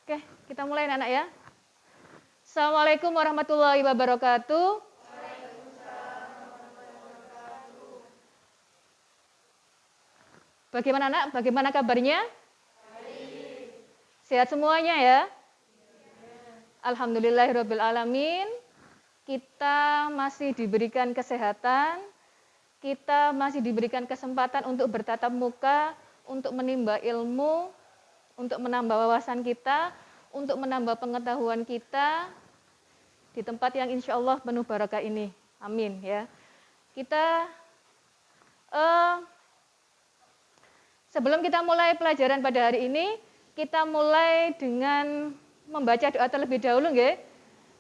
Oke, kita mulai anak-anak ya. Assalamualaikum warahmatullahi wabarakatuh. Bagaimana anak? Bagaimana kabarnya? Sehat semuanya ya? Alhamdulillahirabbil alamin. Kita masih diberikan kesehatan, kita masih diberikan kesempatan untuk bertatap muka, untuk menimba ilmu, untuk menambah wawasan kita, untuk menambah pengetahuan kita di tempat yang insya Allah penuh barakah ini. Amin ya. Kita sebelum kita mulai pelajaran pada hari ini, kita mulai dengan membaca doa terlebih dahulu nggih.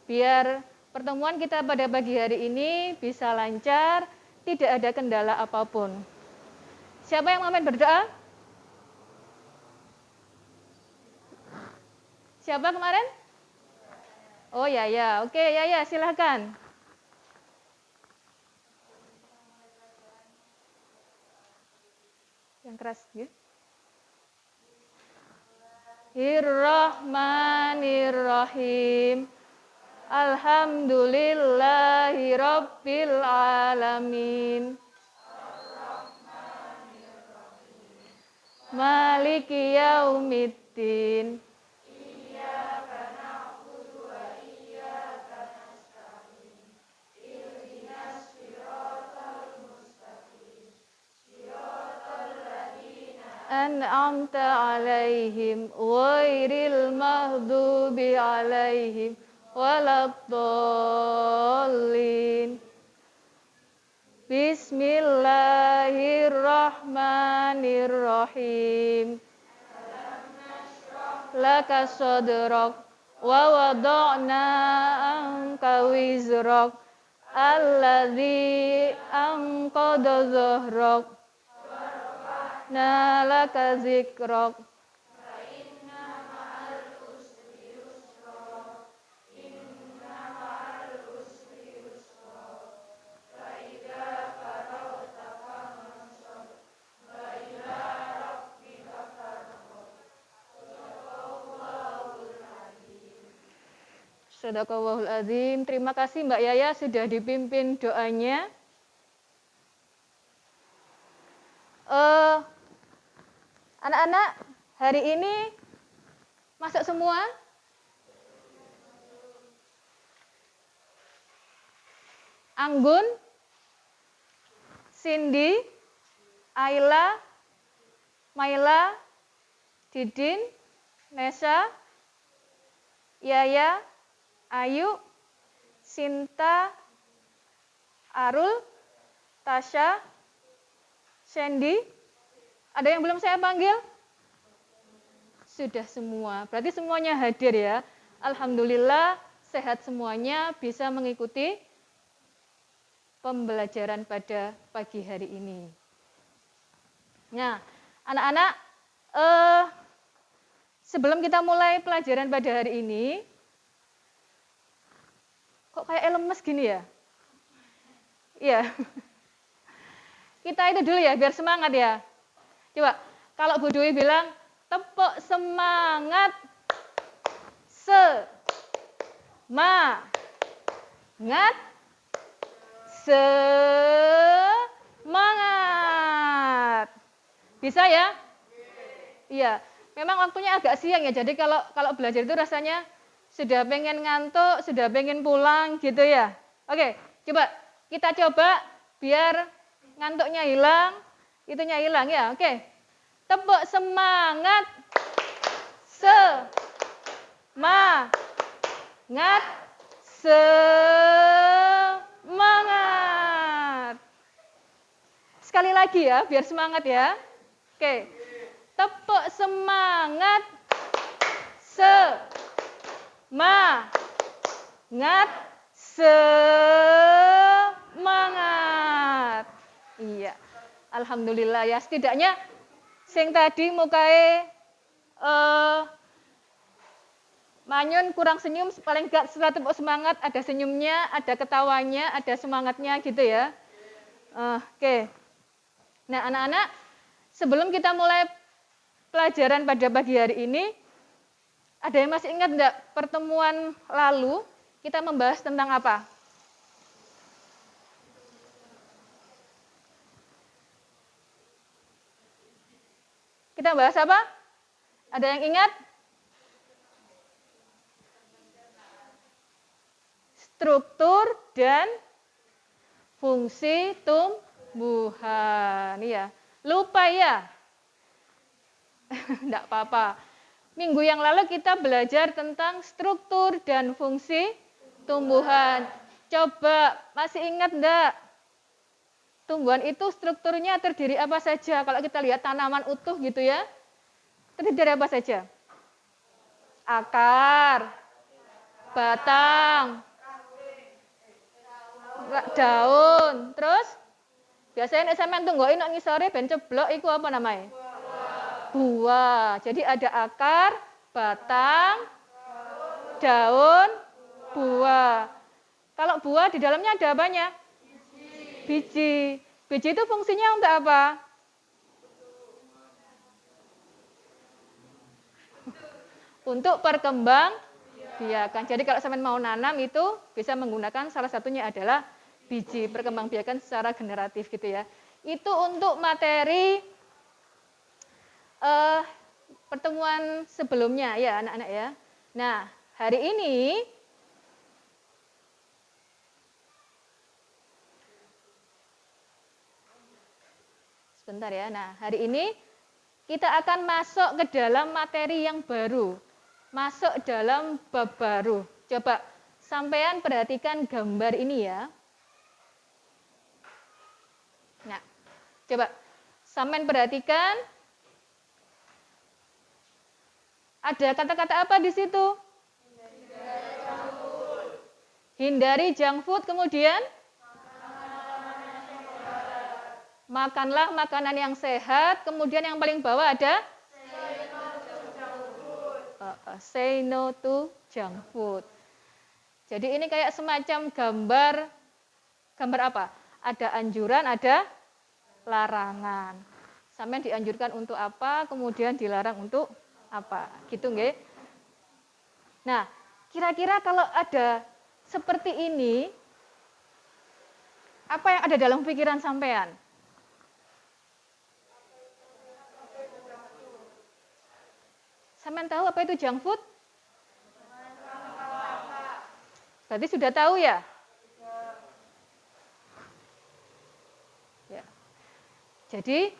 Biar pertemuan kita pada pagi hari ini bisa lancar, tidak ada kendala apapun. Siapa yang mau berdoa? Siapa kemarin? Oh ya, oke ya, silahkan. Yang keras ya. Bismillahirrahmanirrahim. Alhamdulillahirabbil alamin. Maliki yaumiddin. An'amta alaihim ghairil maghdubi alaihim waladdallin. Bismillahirrahmanirrahim. Laka sadrak wa wada'na anka wizrak alladzi anqadha dhahrak nalaka zikrak. Shadaqallahul azim. Terima kasih Mbak Yaya sudah dipimpin doanya. Anak-anak, hari ini masuk semua? Anggun, Cindy, Ayla, Maila, Didin, Nesa, Yaya, Ayu, Sinta, Arul, Tasya, Sandy. Ada yang belum saya panggil? Sudah semua. Berarti semuanya hadir ya. Alhamdulillah sehat semuanya, bisa mengikuti pembelajaran pada pagi hari ini. Nah, anak-anak, sebelum kita mulai pelajaran pada hari ini, kok kayak lemes gini ya? Iya. Kita itu dulu ya, biar semangat ya. Coba, kalau Bu Dwi bilang, tepuk semangat, semangat. Bisa ya? Iya. Memang waktunya agak siang ya. Jadi kalau belajar itu rasanya sudah pengen ngantuk, sudah pengen pulang gitu ya. Oke, kita coba biar ngantuknya hilang, itunya hilang ya. Oke. Tepuk semangat. Semangat. Sekali lagi ya, biar semangat ya. Oke. Tepuk semangat. Semangat. Iya. Alhamdulillah ya, setidaknya sing tadi mukae manyun kurang senyum, paling enggak setelah tepuk semangat ada senyumnya, ada ketawanya, ada semangatnya gitu ya. Oke. Nah, anak-anak, sebelum kita mulai pelajaran pada pagi hari ini, Ada yang masih ingat enggak pertemuan lalu kita membahas tentang apa? Kita bahas apa? Ada yang ingat? Struktur dan fungsi tumbuhan. Iya. Lupa ya? Enggak apa-apa. Minggu yang lalu kita belajar tentang struktur dan fungsi tumbuhan. Coba masih ingat enggak? Tumbuhan itu strukturnya terdiri apa saja? Kalau kita lihat tanaman utuh gitu ya, terdiri dari apa saja? Akar, batang, daun, terus biasanya nek sampean tungguin nang ngisore ben ceblok iku apa namanya? Buah. Jadi ada akar, batang, daun, buah. Kalau buah di dalamnya ada apanya? Biji. Biji itu fungsinya untuk apa? Untuk perkembang biakan. Jadi kalau sampean mau nanam itu bisa menggunakan salah satunya adalah biji, perkembangbiakan secara generatif gitu ya. Itu untuk materi pertemuan sebelumnya ya anak-anak ya. Nah, hari ini sebentar ya. Nah, hari ini kita akan masuk ke dalam materi yang baru. Masuk dalam bab baru. Coba sampean perhatikan gambar ini ya. Nah, coba sampean perhatikan. Ada kata-kata apa di situ? Hindari junk food, kemudian makanlah makanan yang sehat, kemudian yang paling bawah ada say no to junk food. Jadi ini kayak semacam gambar apa? Ada anjuran, ada larangan. Sampai dianjurkan untuk apa, kemudian dilarang untuk apa, gitu nggih? Nah, kira-kira kalau ada seperti ini, apa yang ada dalam pikiran sampean? Sampean tahu apa itu junk food? Berarti sudah tahu ya? Ya. Jadi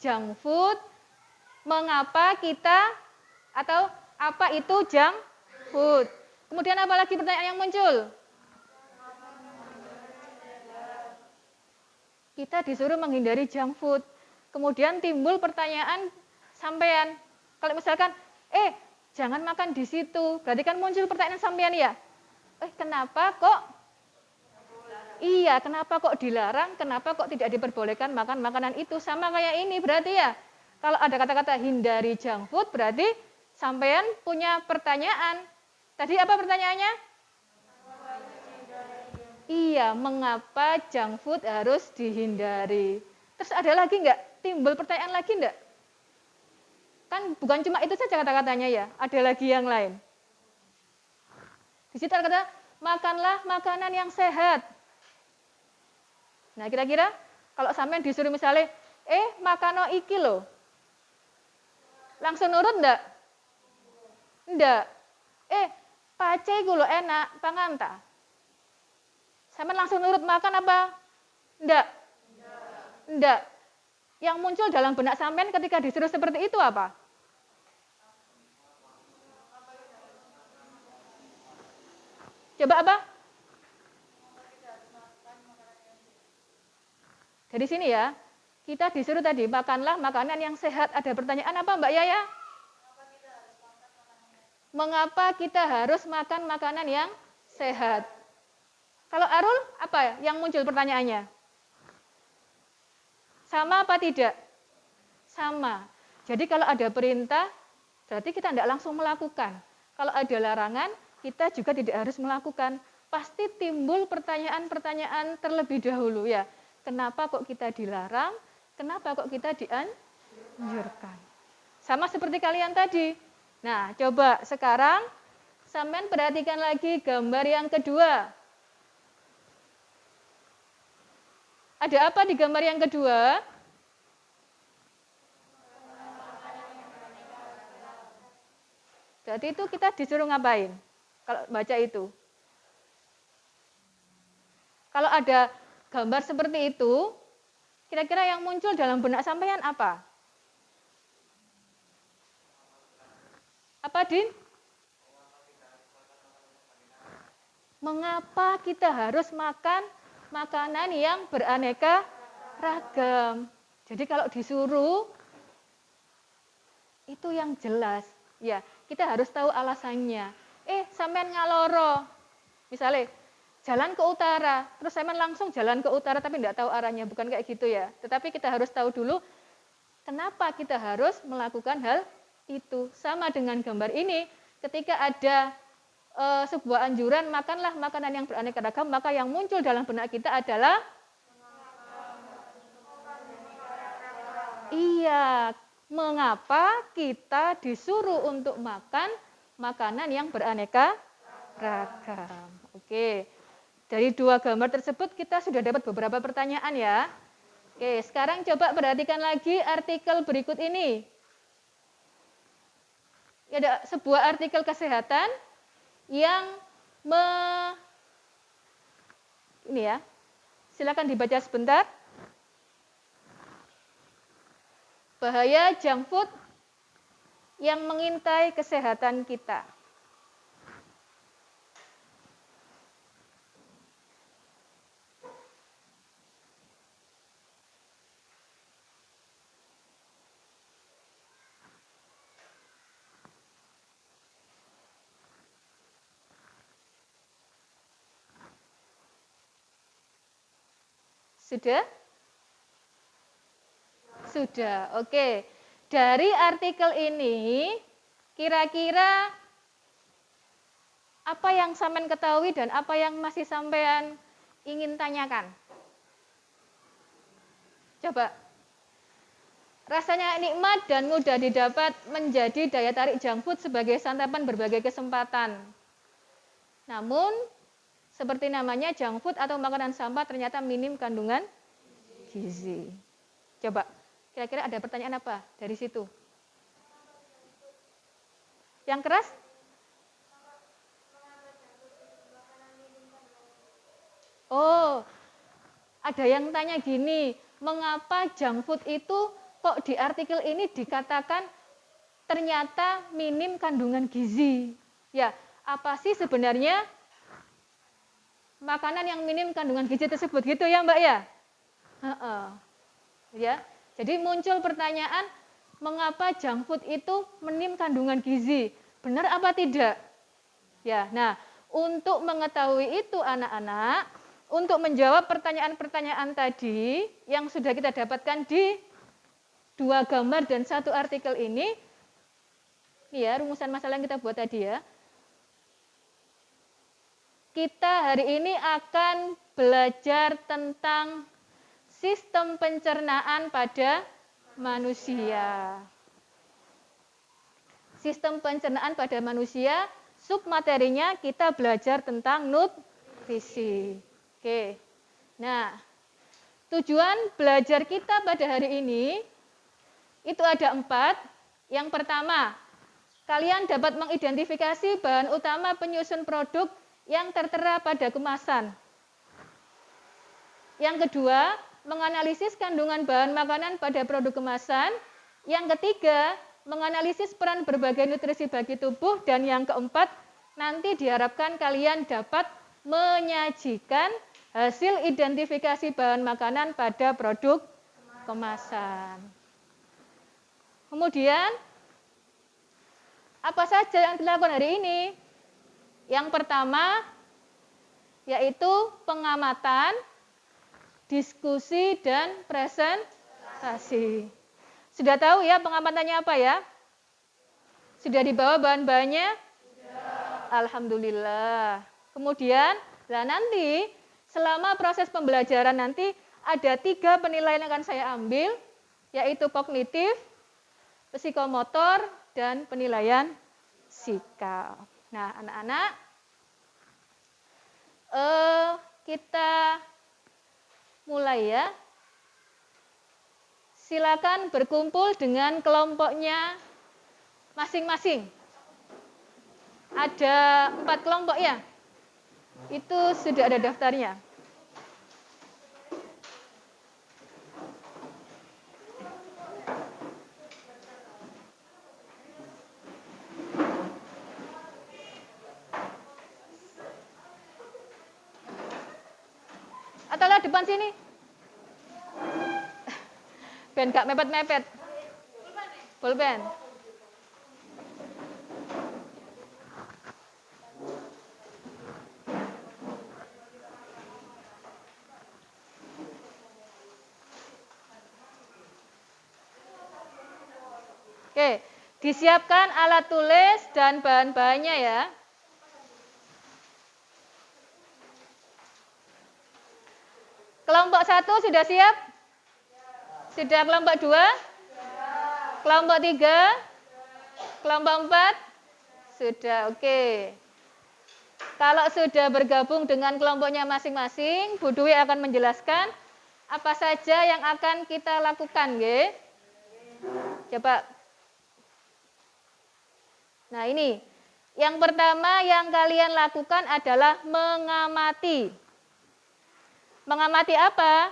junk food, mengapa kita atau apa itu junk food? Kemudian apa lagi pertanyaan yang muncul? Kita disuruh menghindari junk food. Kemudian timbul pertanyaan sampean. Kalau misalkan, jangan makan di situ. Berarti kan muncul pertanyaan sampean ya. Kenapa kok? Iya, kenapa kok dilarang? Kenapa kok tidak diperbolehkan makan makanan itu? Sama kayak ini berarti ya. Kalau ada kata-kata hindari junk food, berarti sampean punya pertanyaan. Tadi apa pertanyaannya? Iya, mengapa junk food harus dihindari? Terus ada lagi enggak? Timbul pertanyaan lagi enggak? Kan bukan cuma itu saja kata-katanya ya, ada lagi yang lain. Di situ ada kata, makanlah makanan yang sehat. Nah, kira-kira kalau sampean disuruh misalnya, makano iki loh. Langsung nurut enggak? Enggak. Pace iku lho enak, pangan ta? Sampean langsung nurut makan apa? Enggak. Enggak. Yang muncul dalam benak sampean ketika disuruh seperti itu apa? Coba apa? Dari sini ya, kita disuruh tadi, makanlah makanan yang sehat. Ada pertanyaan apa Mbak Yaya? Mengapa kita harus makan makanan yang sehat? Kalau Arul, apa yang muncul pertanyaannya? Sama apa tidak? Sama. Jadi kalau ada perintah, berarti kita tidak langsung melakukan. Kalau ada larangan, kita juga tidak harus melakukan. Pasti timbul pertanyaan-pertanyaan terlebih dahulu ya. Kenapa kok kita dilarang? Kenapa kok kita dianjurkan? Sama seperti kalian tadi. Nah, coba sekarang sampean perhatikan lagi gambar yang kedua. Ada apa di gambar yang kedua? Jadi itu kita disuruh ngapain? Kalau baca itu. Kalau ada gambar seperti itu, kira-kira yang muncul dalam benak sampean apa? Apa, Din? Mengapa kita harus makan makanan yang beraneka ragam? Jadi kalau disuruh, itu yang jelas. Ya, kita harus tahu alasannya. Sampean ngaloro. Misalnya, jalan ke utara, terus sampean langsung jalan ke utara tapi tidak tahu arahnya. Bukan kayak gitu ya. Tetapi kita harus tahu dulu, kenapa kita harus melakukan hal itu. Sama dengan gambar ini, ketika ada sebuah anjuran, makanlah makanan yang beraneka ragam, maka yang muncul dalam benak kita adalah iya, mengapa kita disuruh untuk makan makanan yang beraneka ragam. Oke, dari dua gambar tersebut kita sudah dapat beberapa pertanyaan ya. Oke, sekarang coba perhatikan lagi artikel berikut ini. Ada sebuah artikel kesehatan yang ini ya, silakan dibaca sebentar. Bahaya junk food yang mengintai kesehatan kita. Sudah? Sudah, oke. Dari artikel ini, kira-kira apa yang sampean ketahui dan apa yang masih sampean ingin tanyakan? Coba. Rasanya nikmat dan mudah didapat menjadi daya tarik junk food sebagai santapan berbagai kesempatan. Namun, seperti namanya junk food atau makanan sampah ternyata minim kandungan gizi. Coba, kira-kira ada pertanyaan apa dari situ? Yang keras? Oh, ada yang tanya gini, mengapa junk food itu kok di artikel ini dikatakan ternyata minim kandungan gizi? Ya, apa sih sebenarnya makanan yang minim kandungan gizi tersebut gitu ya, Mbak ya? Ya, jadi muncul pertanyaan, mengapa junk food itu minim kandungan gizi? Benar apa tidak? Ya, nah, untuk mengetahui itu anak-anak, untuk menjawab pertanyaan-pertanyaan tadi yang sudah kita dapatkan di dua gambar dan satu artikel ini ya, rumusan masalah yang kita buat tadi ya. Kita hari ini akan belajar tentang sistem pencernaan pada manusia. Sistem pencernaan pada manusia, submaterinya kita belajar tentang nutrisi. Oke. Nah, tujuan belajar kita pada hari ini itu ada 4. Yang pertama, kalian dapat mengidentifikasi bahan utama penyusun produk yang tertera pada kemasan. Yang kedua, menganalisis kandungan bahan makanan pada produk kemasan. Yang ketiga, menganalisis peran berbagai nutrisi bagi tubuh. Dan yang keempat, nanti diharapkan kalian dapat menyajikan hasil identifikasi bahan makanan pada produk kemasan. Kemudian, apa saja yang dilakukan hari ini? Yang pertama, yaitu pengamatan, diskusi, dan presentasi. Sudah tahu ya pengamatannya apa ya? Sudah dibawa bahan-bahannya? Sudah. Alhamdulillah. Kemudian, nanti selama proses pembelajaran nanti ada 3 penilaian yang akan saya ambil, yaitu kognitif, psikomotor, dan penilaian sikap. Nah, anak-anak, kita mulai ya. Silakan berkumpul dengan kelompoknya masing-masing. Ada 4 kelompok ya. Itu sudah ada daftarnya. Atau lewat depan sini. Ben gak mepet-mepet. Pulpen. Oke, disiapkan alat tulis dan bahan-bahannya ya. Kelompok 1 sudah siap? Sudah kelompok 2? Kelompok 3? Kelompok 4? Sudah, oke. Kalau sudah bergabung dengan kelompoknya masing-masing, Bu Dwi akan menjelaskan apa saja yang akan kita lakukan, nggih. Coba. Nah, ini. Yang pertama yang kalian lakukan adalah mengamati. Mengamati apa?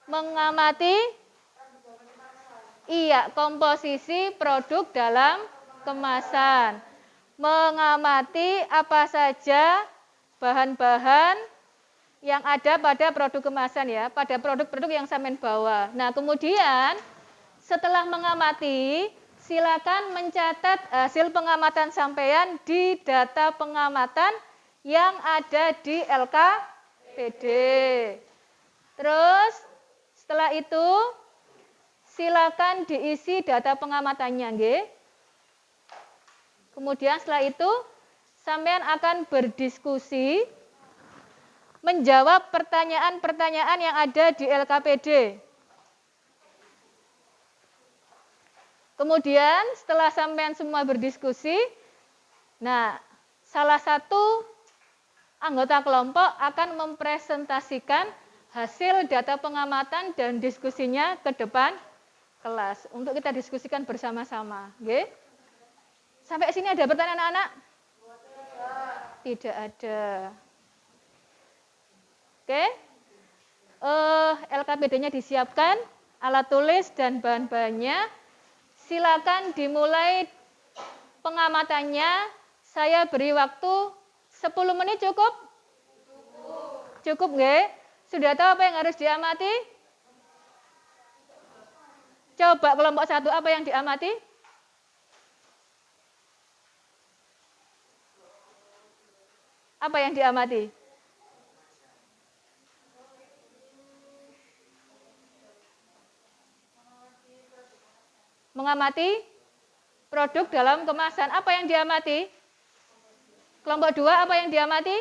Mengamati komposisi produk dalam kemasan. Mengamati apa saja bahan-bahan yang ada pada produk kemasan ya, pada produk-produk yang sampean bawa. Nah, kemudian setelah mengamati, silakan mencatat hasil pengamatan sampean di data pengamatan yang ada di LKPD. Terus setelah itu silakan diisi data pengamatannya, nggih. Kemudian setelah itu sampean akan berdiskusi menjawab pertanyaan-pertanyaan yang ada di LKPD. Kemudian setelah sampean semua berdiskusi, nah, salah satu anggota kelompok akan mempresentasikan hasil data pengamatan dan diskusinya ke depan kelas untuk kita diskusikan bersama-sama, nggih. Sampai sini ada pertanyaan anak-anak? Tidak ada. Oke. LKPD-nya disiapkan, alat tulis dan bahan-bahannya. Silakan dimulai pengamatannya. Saya beri waktu 10 menit cukup? Cukup nggih? Sudah tahu apa yang harus diamati? Coba kelompok 1 apa yang diamati? Apa yang diamati? Mengamati produk dalam kemasan. Apa yang diamati? Kelompok 2 apa yang diamati?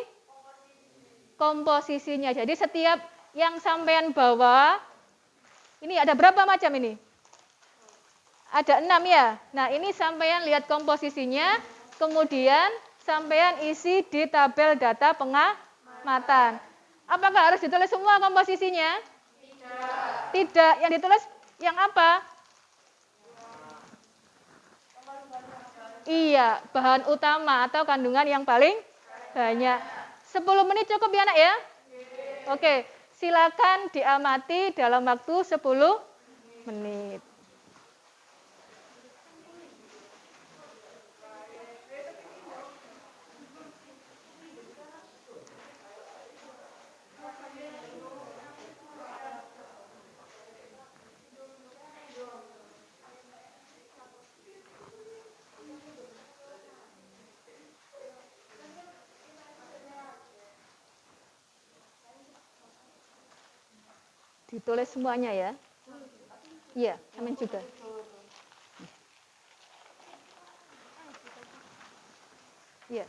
Komposisinya. Jadi setiap yang sampean bawa, ini ada berapa macam ini? Ada 6 ya. Nah, ini sampean lihat komposisinya, kemudian sampean isi di tabel data pengamatan. Apakah harus ditulis semua komposisinya? Tidak. Tidak. Yang ditulis yang apa? Iya, bahan utama atau kandungan yang paling banyak. 10 menit cukup ya, Nak ya? Oke, silakan diamati dalam waktu 10 menit. Ditulis semuanya ya. Iya, amin juga. Iya.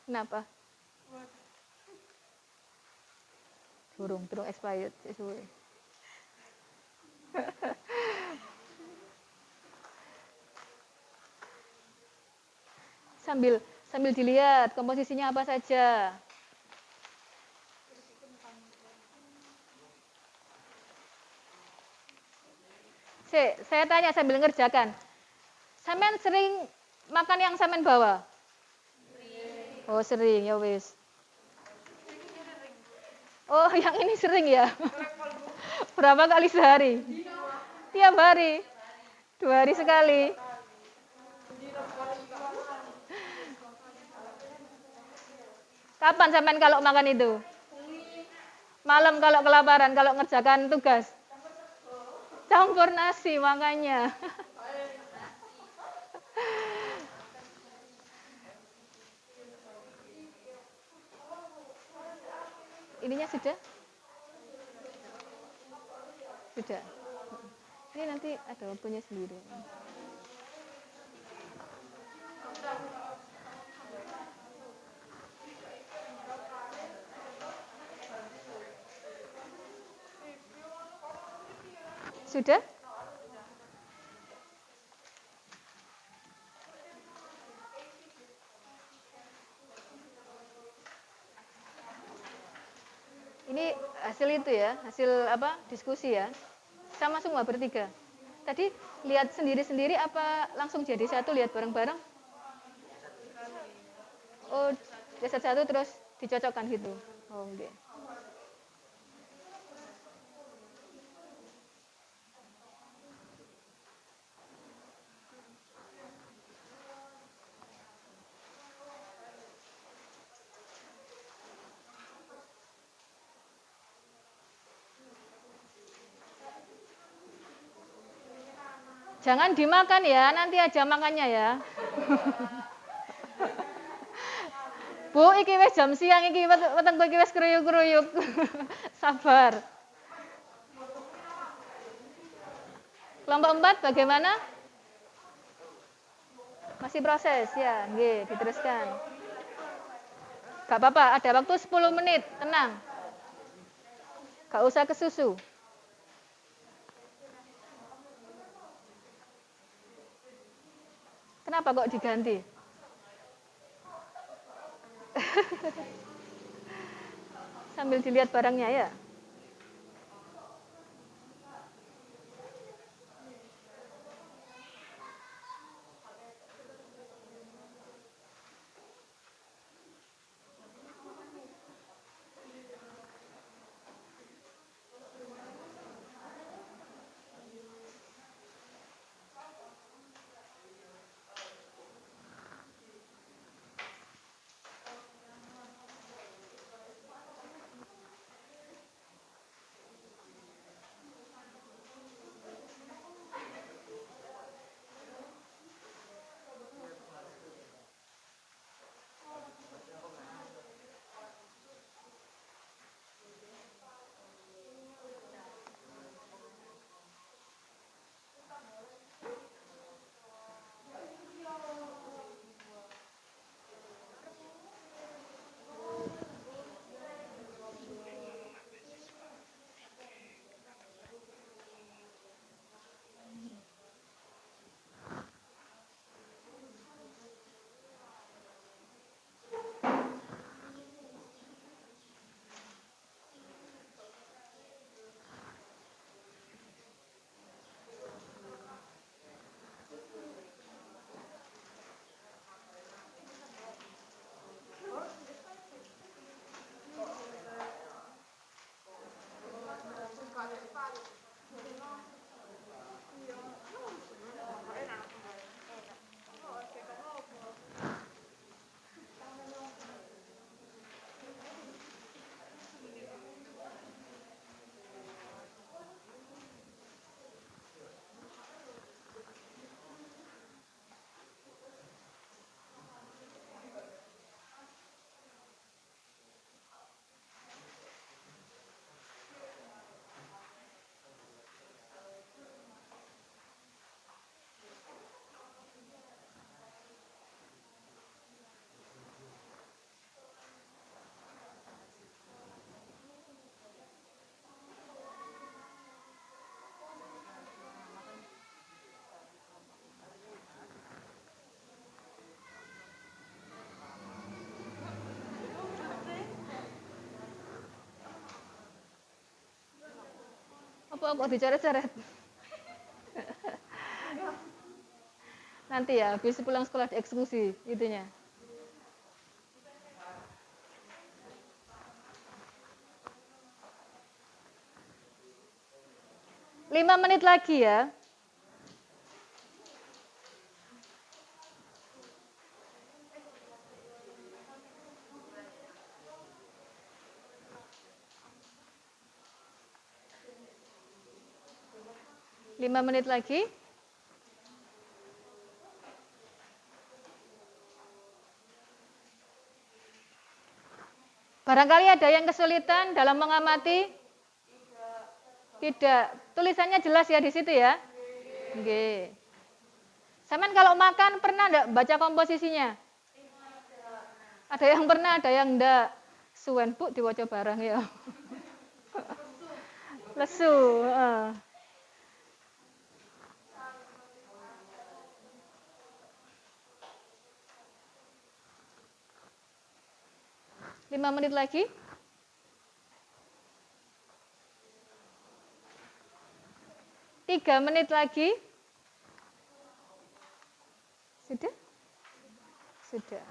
Kenapa? Durung expired sesuai. sambil dilihat komposisinya apa saja. Saya tanya sambil ngerjakan. Sampean sering makan yang sampean bawa? Oh, sering, ya wis. Oh, yang ini sering ya? Berapa kali sehari? Tiap hari. 2 hari sekali. Kapan sampean kalau makan itu? Malam kalau kelaparan, kalau ngerjakan tugas. Campur nasi makanya. Ininya sudah? Sudah. Ini nanti ada waktunya sendiri. Sudah? Ini hasil itu ya, hasil apa? Diskusi ya. Sama semua bertiga. Tadi lihat sendiri-sendiri apa langsung jadi satu lihat bareng-bareng? Oh, jasad satu terus dicocokkan gitu. Oh, oke. Jangan dimakan ya, nanti aja makannya ya. Bu, iki wis jam siang iki wetengku iki wis kruyuk-kruyuk. Sabar. Kelompok 4 bagaimana? Masih proses ya, nggih, diteruskan. Gak apa-apa, ada waktu 10 menit, tenang. Gak usah ke susu. Kenapa kok diganti? Sambil dilihat barangnya ya. Kok dicoret-coret? Nanti ya, habis pulang sekolah dieksekusi itunya. Lima menit lagi ya. Lima menit lagi. Barangkali ada yang kesulitan dalam mengamati? Tidak. Tulisannya jelas ya di situ ya? Oke. Saman kalau makan pernah enggak baca komposisinya? Ada yang pernah, ada yang enggak. Suwen Bu diwaca barang ya. Lesu. 5 menit lagi. Tiga menit lagi. Sudah? Sudah.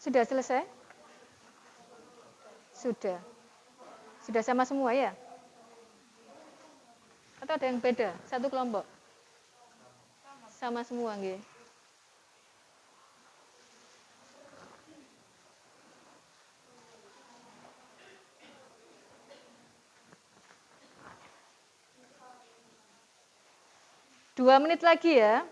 Sudah selesai? Sudah. Sudah sama semua ya? Atau ada yang beda? Satu kelompok? Sama semua nggih. Dua menit lagi ya.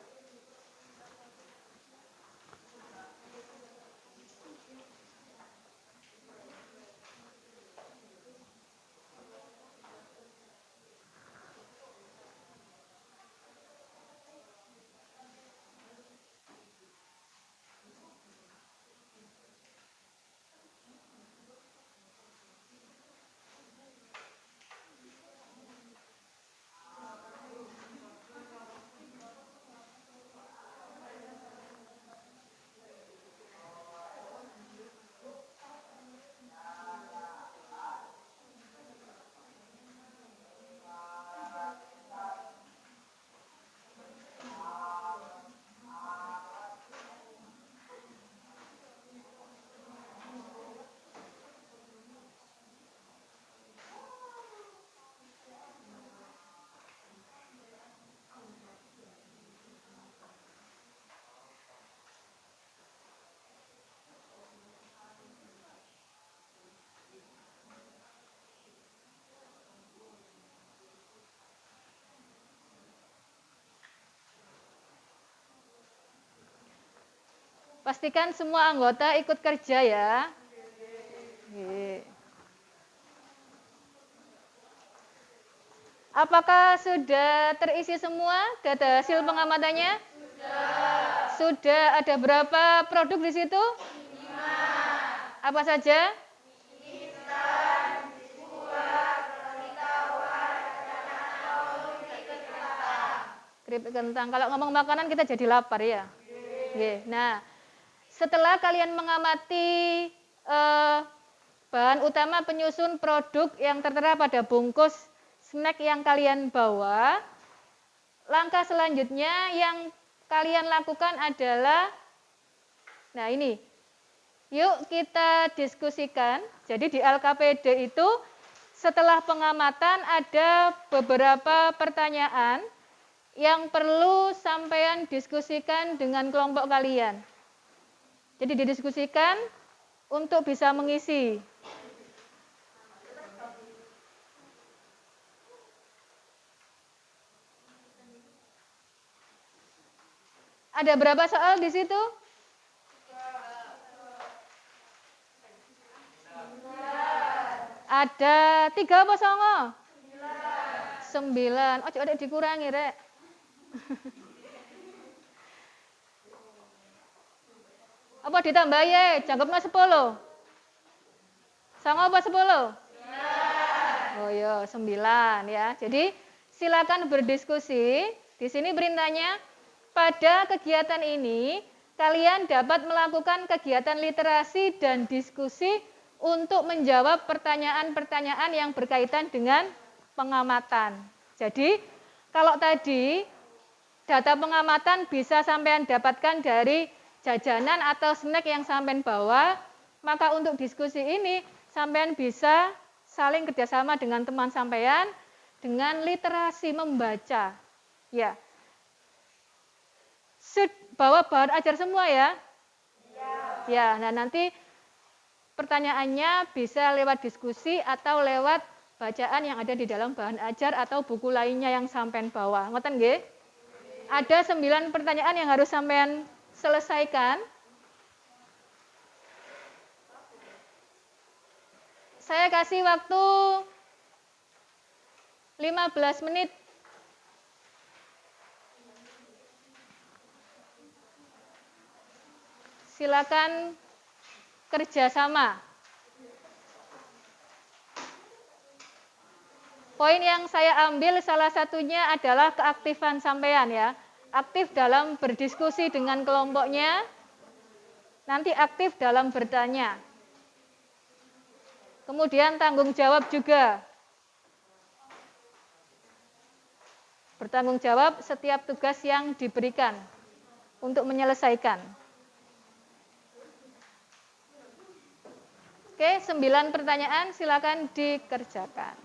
Pastikan semua anggota ikut kerja ya. Oke. Apakah sudah terisi semua data hasil pengamatannya? Sudah. Sudah. Ada berapa produk di situ? 5. Apa saja? Instan, buah, tawar, keripik kentang. Kalau ngomong makanan kita jadi lapar ya. Oke. Nah, setelah kalian mengamati bahan utama penyusun produk yang tertera pada bungkus snack yang kalian bawa, langkah selanjutnya yang kalian lakukan adalah, nah ini, yuk kita diskusikan. Jadi di LKPD itu setelah pengamatan ada beberapa pertanyaan yang perlu sampean diskusikan dengan kelompok kalian. Jadi didiskusikan untuk bisa mengisi. Ada berapa soal di situ? Ada 3 apa songo? 9. Ojo ada dikurangi, Rek. Apa ditambah ya? Jangkepnya 10. Songo apa 10? 9. Oh iya, 9 ya. Jadi silakan berdiskusi. Di sini perintahnya, pada kegiatan ini kalian dapat melakukan kegiatan literasi dan diskusi untuk menjawab pertanyaan-pertanyaan yang berkaitan dengan pengamatan. Jadi, kalau tadi data pengamatan bisa sampean dapatkan dari jajanan atau snack yang sampean bawa, maka untuk diskusi ini sampean bisa saling kerjasama dengan teman sampean dengan literasi membaca. Ya. Bawa bahan ajar semua ya? Ya, nah nanti pertanyaannya bisa lewat diskusi atau lewat bacaan yang ada di dalam bahan ajar atau buku lainnya yang sampean bawa. Ngoten nggih? Ada 9 pertanyaan yang harus sampean selesaikan. Saya kasih waktu 15 menit. Silakan kerjasama. Poin yang saya ambil salah satunya adalah keaktifan sampean ya. Aktif dalam berdiskusi dengan kelompoknya, nanti aktif dalam bertanya. Kemudian tanggung jawab juga. Bertanggung jawab setiap tugas yang diberikan untuk menyelesaikan. Oke, 9 pertanyaan silakan dikerjakan.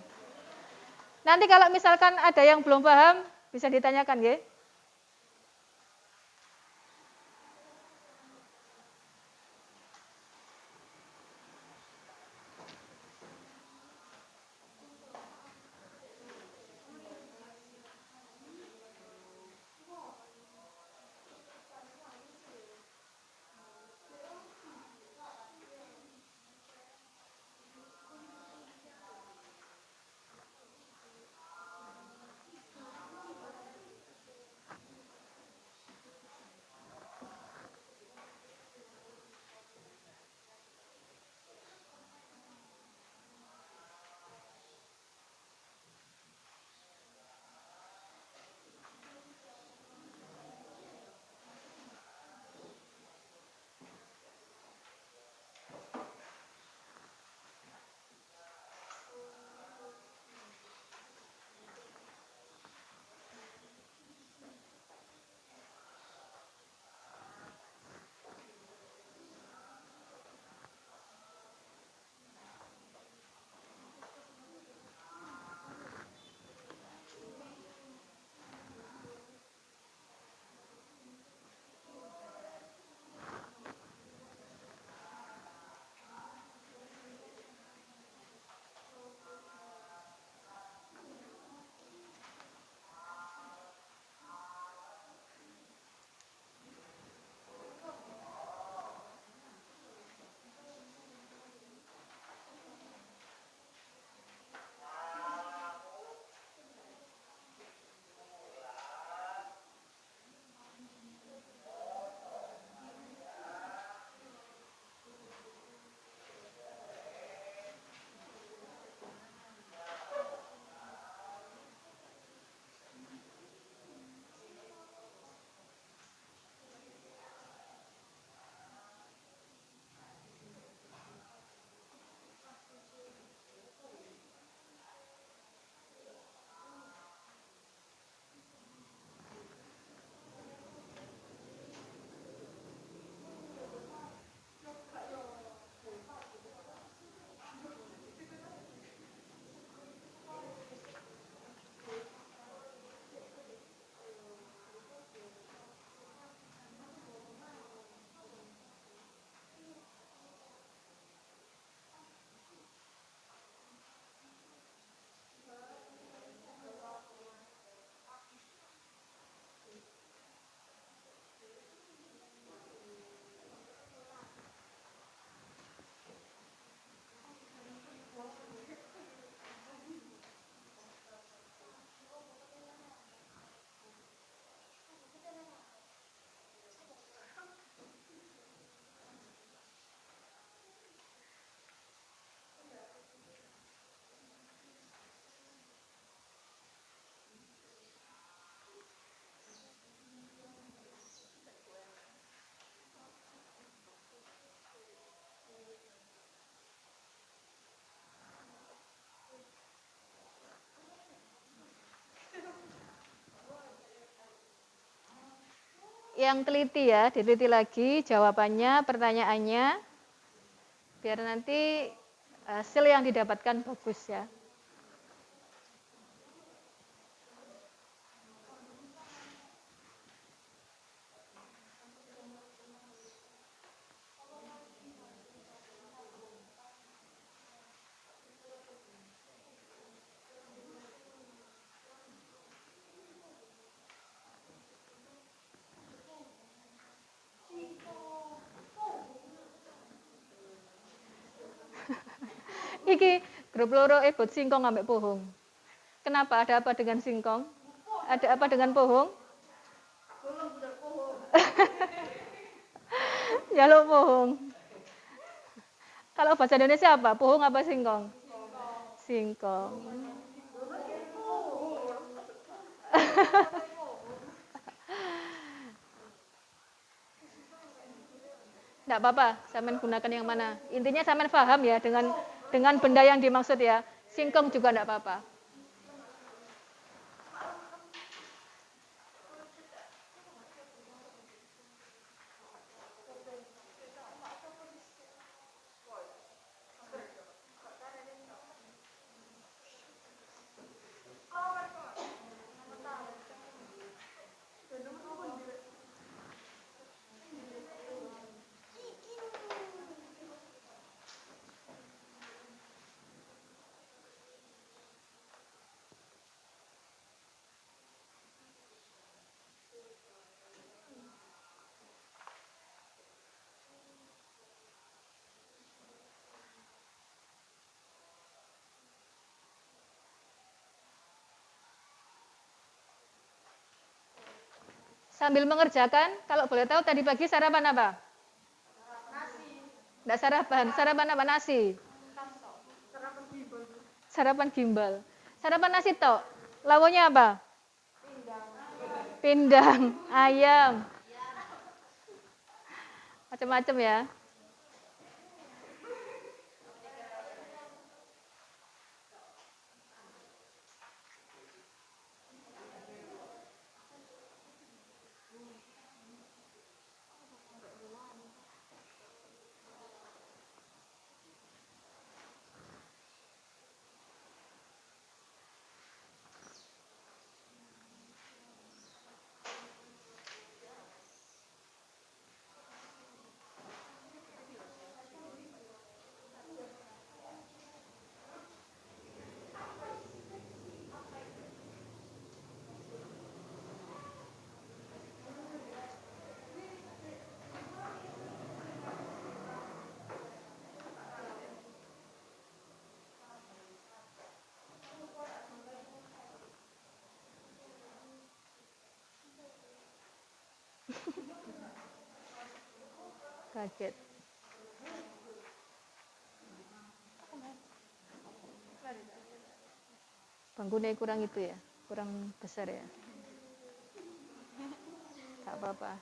Nanti kalau misalkan ada yang belum paham, bisa ditanyakan ya. yang teliti ya, diteliti lagi jawabannya, pertanyaannya, biar nanti hasil yang didapatkan bagus ya. Iki grup loro ikut singkong ambek pohong. Kenapa? Ada apa dengan singkong? Ada apa dengan pohong? Jaluk pohong. Kalau bahasa Indonesia apa? Pohong apa singkong? Singkong. Enggak apa-apa, sampean gunakan yang mana. Intinya sampean paham ya dengan benda yang dimaksud ya. Singkong juga enggak apa-apa. Sambil mengerjakan, kalau boleh tahu tadi pagi sarapan apa? Nasi. Enggak sarapan. Sarapan apa? Nasi. Sarapan gimbal. Sarapan nasi tok. Lawannya apa? Pindang, ayam. Macam-macam ya. Kaget. Bangkunya kurang itu ya, kurang besar ya. Tak apa-apa.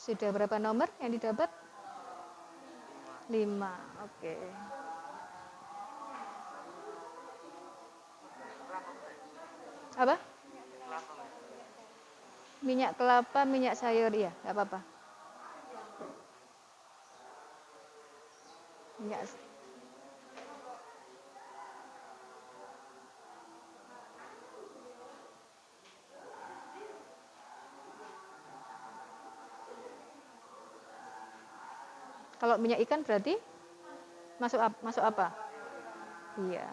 Sudah berapa nomor yang didapat? 5. Oke. Apa? Minyak kelapa, minyak sayur, ya, nggak apa-apa. Minyak. Kalau minyak ikan berarti masuk apa? Iya.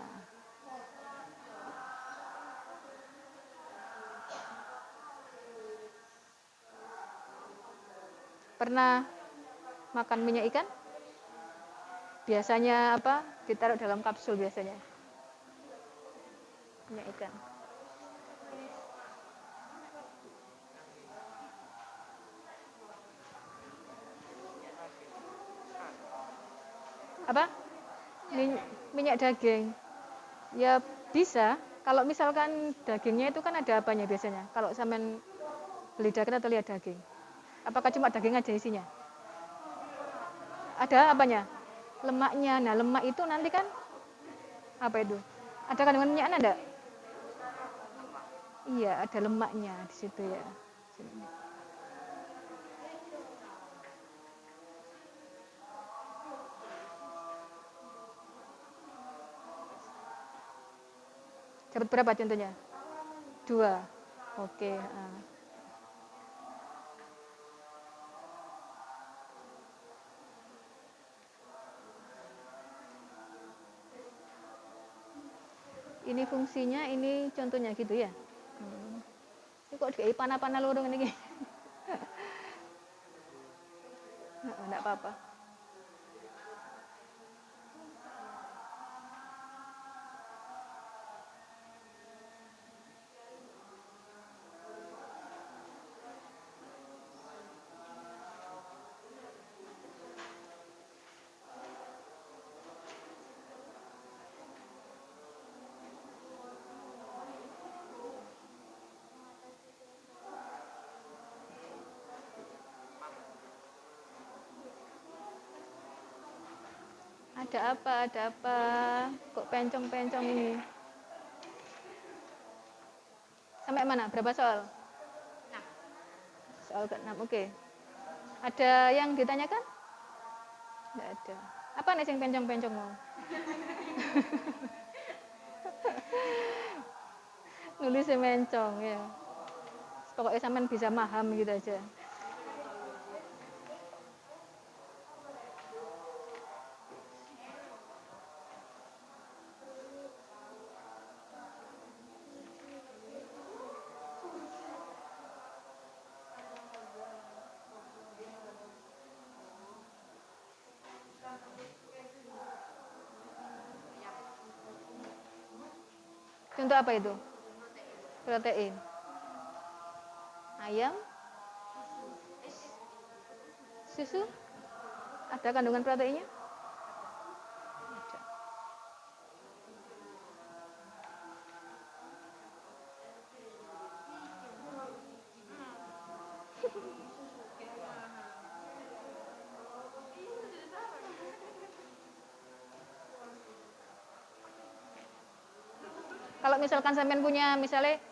Pernah makan minyak ikan? Biasanya apa? Ditaruh dalam kapsul biasanya. Minyak ikan. Apa? Minyak daging. Ya bisa. Kalau misalkan dagingnya itu kan ada apanya biasanya? Kalau sampean beli daging atau lihat daging? Apakah cuma daging aja isinya? Ada apanya? Lemaknya. Nah, lemak itu nanti kan apa itu? Ada kandungan minyaknya enggak? Iya, ada lemaknya di situ ya. Dapat berapa contohnya? 2. Oke. Ini fungsinya, ini contohnya gitu ya. Ini kok kayak panah-panah lurung ini. Enggak apa-apa. Ada apa? Ada apa? Kok pencong-pencong ini? Sampai mana? Berapa soal? 6. Soal ke-6. Oke. Ada yang ditanyakan? Enggak ada. Apa nih yang pencong-pencong mau? Nulisnya mencong ya. Pokoknya sampean bisa paham gitu aja. Contoh apa itu? Protein. Ayam? Susu? Ada kandungan proteinnya? Ada. Kalau misalkan sampean punya misalnya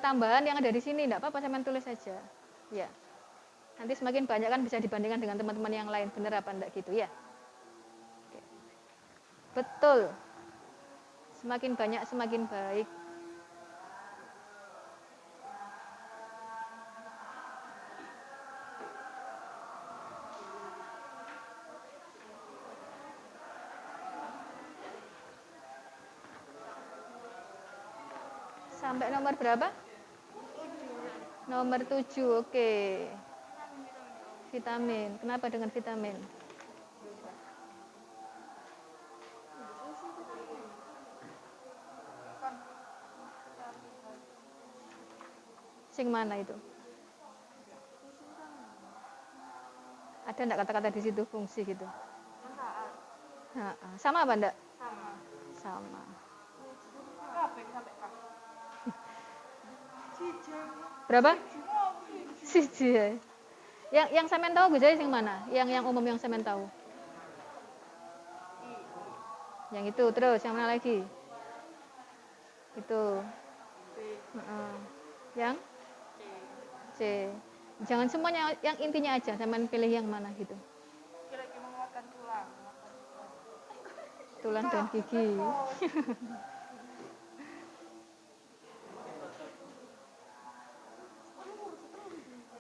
tambahan yang ada di sini, enggak apa-apa sampean tulis saja. Ya. Nanti semakin banyak kan bisa dibandingkan dengan teman-teman yang lain. Bener apa enggak gitu ya? Oke. Betul. Semakin banyak semakin baik. Sampai nomor berapa? Nomor 7. Oke. Vitamin. Kenapa dengan vitamin? Sing mana itu? Ada enggak kata-kata di situ fungsi gitu? Sama apa enggak? Sama. Berapa? Siji. Yang sampean tahu gejala yang mana? Yang umum yang sampean tahu. Yang itu terus yang mana lagi? Itu. Yang C. Jangan semuanya, yang intinya aja, sampean pilih yang mana gitu. Lagi menguatkan tulang. Tulang dan gigi.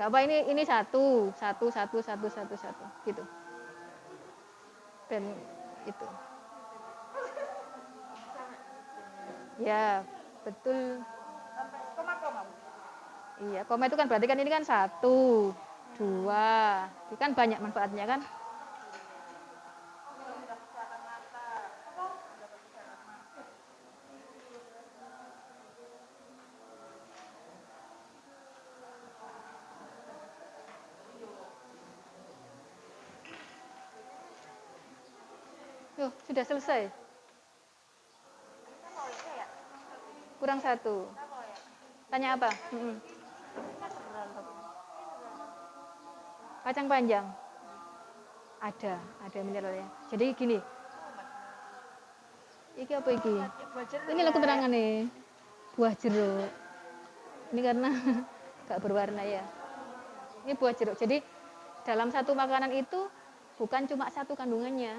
Gak apa, ini satu gitu. Dan itu. Ya, betul. Sampai koma-koma. Iya, koma itu kan berarti kan ini kan 1, 2. Ini kan banyak manfaatnya kan? Sudah selesai. Kurang 1. Tanya apa? Kacang panjang. Ada mineralnya. Jadi gini. Iki apa iki? Ini lo keterangan nih. Buah jeruk. Ini karena gak berwarna ya. Ini buah jeruk. Jadi dalam satu makanan itu bukan cuma satu kandungannya.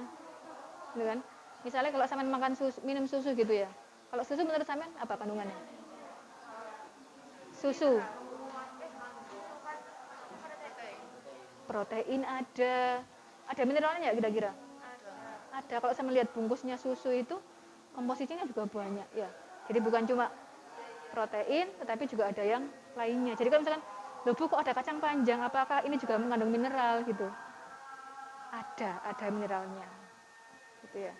Gitu kan? Misalnya kalau sampean makan susu, minum susu gitu ya. Kalau susu menurut sampean apa kandungannya? Susu. Protein ada. Ada mineralnya nggak kira-kira? Ada. Kalau saya melihat bungkusnya susu itu komposisinya juga banyak ya. Jadi bukan cuma protein, tetapi juga ada yang lainnya. Jadi kalau misalkan, loh Bu, kok ada kacang panjang, apakah ini juga mengandung mineral gitu? Ada mineralnya. Gitu ya.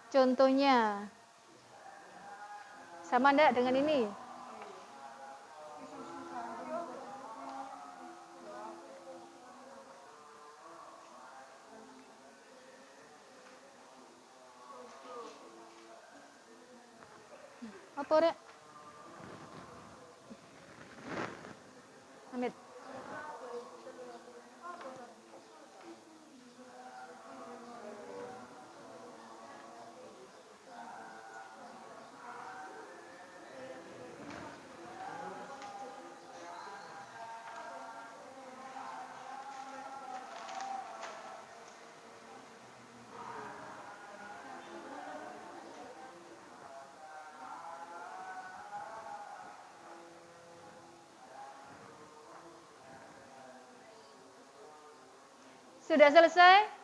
Contohnya, sama enggak dengan ini? Apa rek? Amit. Sudah selesai?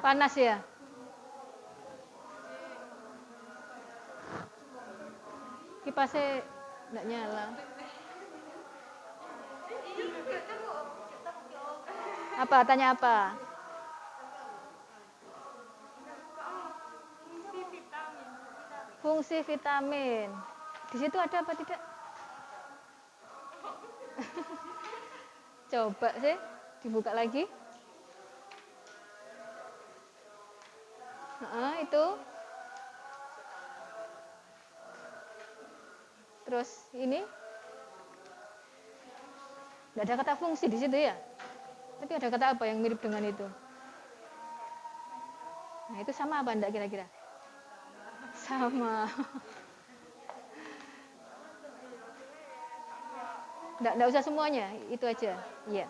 Panas ya? Kipasnya enggak nyala. Apa? Tanya apa? Fungsi vitamin. Di situ ada apa tidak? Coba sih, dibuka lagi. Itu. Terus ini. Tidak ada kata fungsi di situ ya. Tapi ada kata apa yang mirip dengan itu? Nah, itu sama apa enggak kira-kira? Sama. Enggak usah semuanya, itu aja. Iya.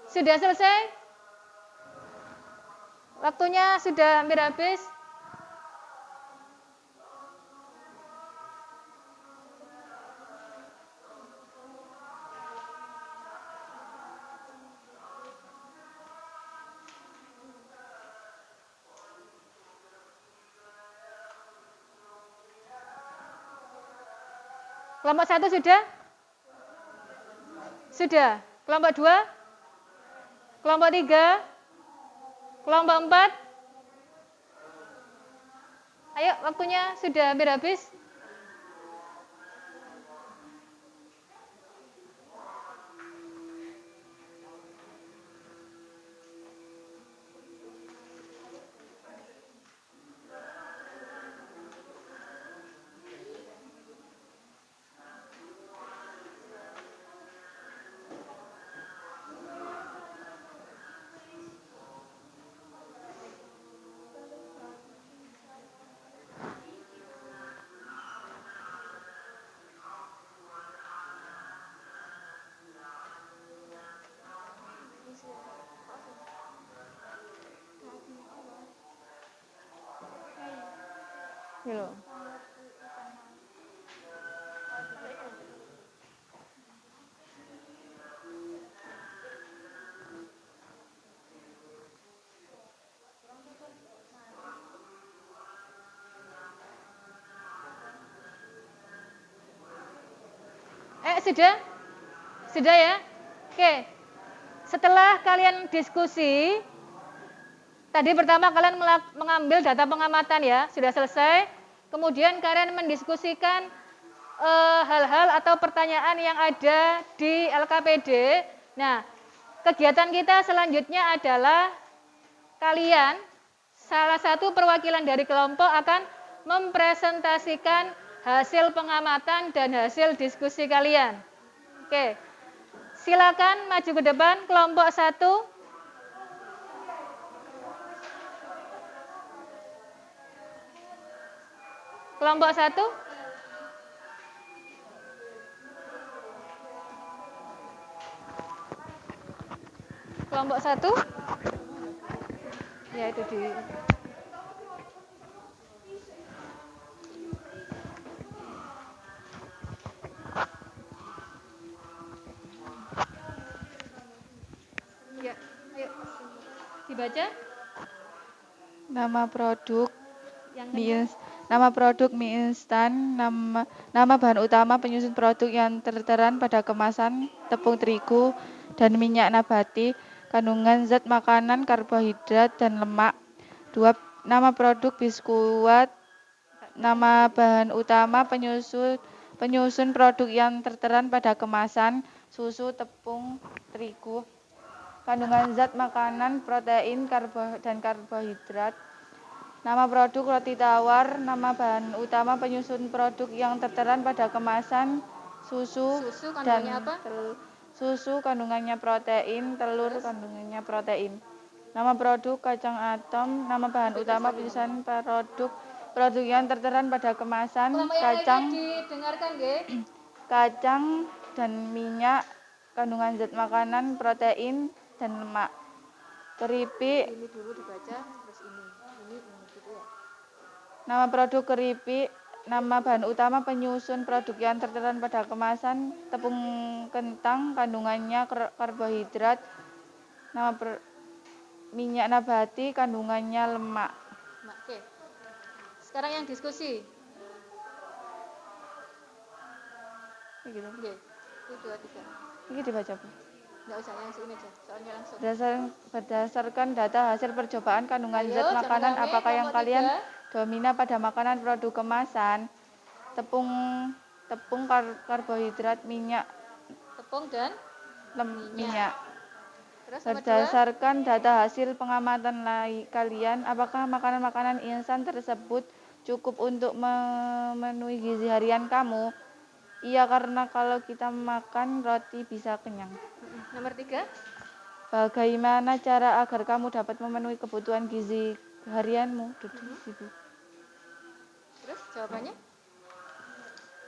Sudah selesai? Waktunya sudah hampir habis. Kelompok 1 sudah? Sudah. Kelompok 2? Kelompok 3? Kelompok 4? Ayo, waktunya sudah hampir habis. Ini loh. Sudah? Sudah ya? Oke. Setelah kalian diskusi, tadi pertama kalian mengambil data pengamatan ya, sudah selesai. Kemudian kalian mendiskusikan hal-hal atau pertanyaan yang ada di LKPD. Nah, kegiatan kita selanjutnya adalah kalian, salah satu perwakilan dari kelompok akan mempresentasikan hasil pengamatan dan hasil diskusi kalian. Oke, silakan maju ke depan kelompok 1. Kelompok 1. Kelompok 1. Ya, itu di ya, ayo. Dibaca. Nama produk Yang nama produk mie instan, nama bahan utama penyusun produk yang tertera pada kemasan, tepung terigu dan minyak nabati, kandungan zat makanan, karbohidrat dan lemak. 2. Nama produk biskuit, nama bahan utama penyusun produk yang tertera pada kemasan, susu, tepung terigu, kandungan zat makanan, protein, dan karbohidrat. Nama produk roti tawar, nama bahan utama penyusun produk yang tertera pada kemasan, susu kandungannya apa? Susu kandungannya protein, telur kandungannya protein. Nama produk kacang atom, nama bahan utama penyusun produk yang tertera pada kemasan, kacang dan minyak, kandungan zat makanan, protein dan lemak. Keripik. Ini dulu dibaca, terus ini gitu ya. Nama produk keripik, nama bahan utama penyusun produk yang tertera pada kemasan, tepung kentang, kandungannya karbohidrat, minyak nabati, kandungannya lemak. Oke. Sekarang yang diskusi. Gitu. Oke. 1, 2, 3. Ini dibaca, Bu. Nggak usah yang sini aja, soalnya langsung. Berdasarkan data hasil percobaan kandungan Ayo, zat jangan makanan, rame, apakah yang kelompok kalian 3. dominan pada makanan produk kemasan? Tepung, karbohidrat, minyak, Tepung dan minyak. Terus nomor 2. Berdasarkan data hasil pengamatan kalian, apakah makanan-makanan instan tersebut cukup untuk memenuhi gizi harian kamu? Iya, karena kalau kita makan roti bisa kenyang. Nomor 3. Bagaimana cara agar kamu dapat memenuhi kebutuhan gizi harianmu? Terus jawabannya?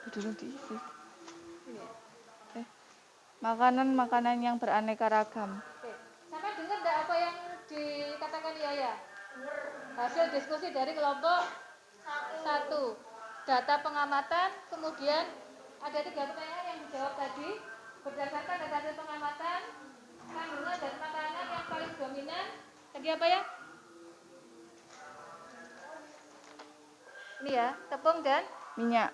Ini ya. Makanan-makanan yang beraneka ragam. Oke. Sampai dengar enggak apa yang dikatakan Yaya? Hasil diskusi dari kelompok 1. Data pengamatan, kemudian ada 3 pertanyaan yang dijawab tadi. Berdasarkan data hasil pengamatan, kandungan zat makanan yang paling dominan tadi apa ya? Ini ya, tepung dan Minyak.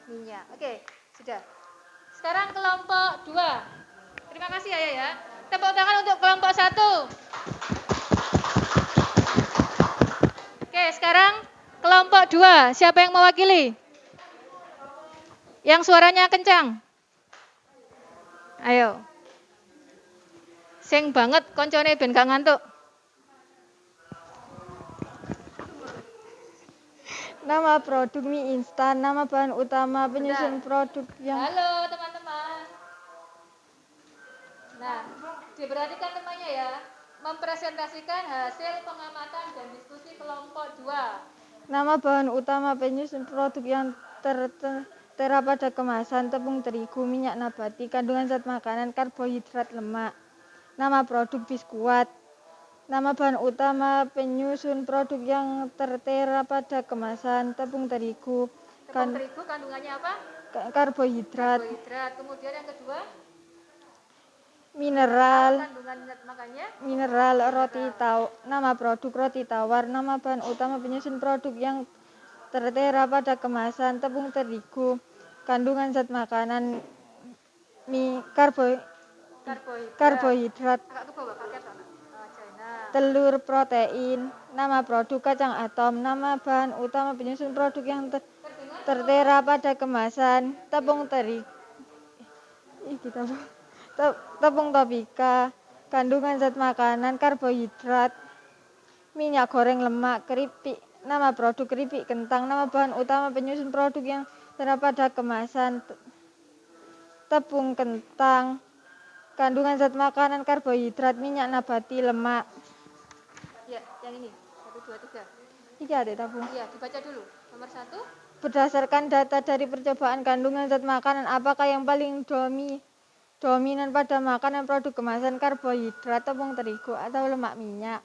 Oke, sudah. Sekarang kelompok 2. Terima kasih ya. Tepuk tangan untuk kelompok 1. Oke, sekarang kelompok 2. Siapa yang mewakili? Yang suaranya kencang. Ayo. Sing banget koncone ben gak ngantuk. Nama produk mie instan, nama bahan utama penyusun produk yang... Halo teman-teman. Nah, diperhatikan temannya ya. Mempresentasikan hasil pengamatan dan diskusi kelompok 2. Nama bahan utama penyusun produk yang tertera pada kemasan, tepung terigu, minyak nabati, kandungan zat makanan, karbohidrat, lemak. Nama produk biskuat. Nama bahan utama penyusun produk yang tertera pada kemasan, tepung terigu. Tepung terigu kandungannya apa? Karbohidrat. Kemudian yang kedua? Mineral. Kandungan zat makannya? Mineral, nama produk roti tawar. Nama bahan utama penyusun produk yang tertera pada kemasan, tepung terigu. Kandungan zat makanan, karbohidrat. Agak ke bawah, pakai sana. Telur, protein. Nama produk kacang atom. Nama bahan utama penyusun produk yang tertera pada kemasan, tepung terigu. Tepung tapioka. Kandungan zat makanan, karbohidrat, minyak goreng, lemak, keripik. Nama produk keripik kentang. Nama bahan utama penyusun produk yang tertera pada kemasan, tepung kentang. Kandungan zat makanan, karbohidrat, minyak nabati, lemak. Ya, yang ini. 1, 2, 3. Iya, ada tabung. Iya, dibaca dulu. Nomor 1. Berdasarkan data dari percobaan kandungan zat makanan, apakah yang paling dominan pada makanan produk kemasan, karbohidrat, tepung terigu, atau lemak, minyak?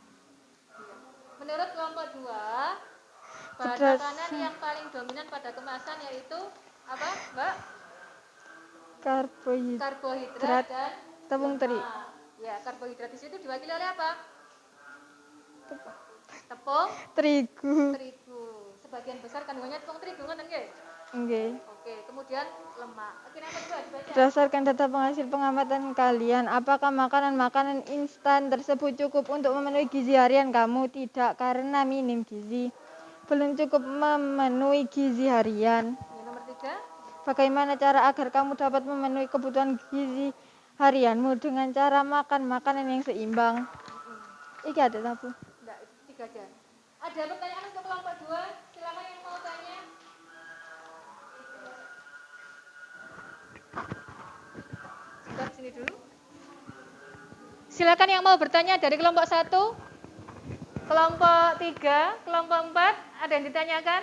Menurut kelompok 2, bahan makanan yang paling dominan pada kemasan yaitu apa, Mbak? Karbohidrat dan tepung terigu. Ya, karbohidrat di situ diwakili oleh apa? Tepung terigu. Sebagian besar kandungannya tepung terigu, ngoten nggih? Nggih. Oke, kemudian lemak. Oke, yang kedua dibaca. Berdasarkan data penghasil pengamatan kalian, apakah makanan-makanan instan tersebut cukup untuk memenuhi gizi harian kamu? Tidak, karena minim gizi. Belum cukup memenuhi gizi harian. Nomor 3. Bagaimana cara agar kamu dapat memenuhi kebutuhan gizi harianmu? Dengan cara makan makanan yang seimbang. Iki ada tabung. Enggak, 3 aja. Ada pertanyaan untuk kelompok 2? Silakan yang mau tanya. Sebentar sini dulu. Silakan yang mau bertanya dari kelompok 1, kelompok 3, kelompok 4, ada yang ditanyakan?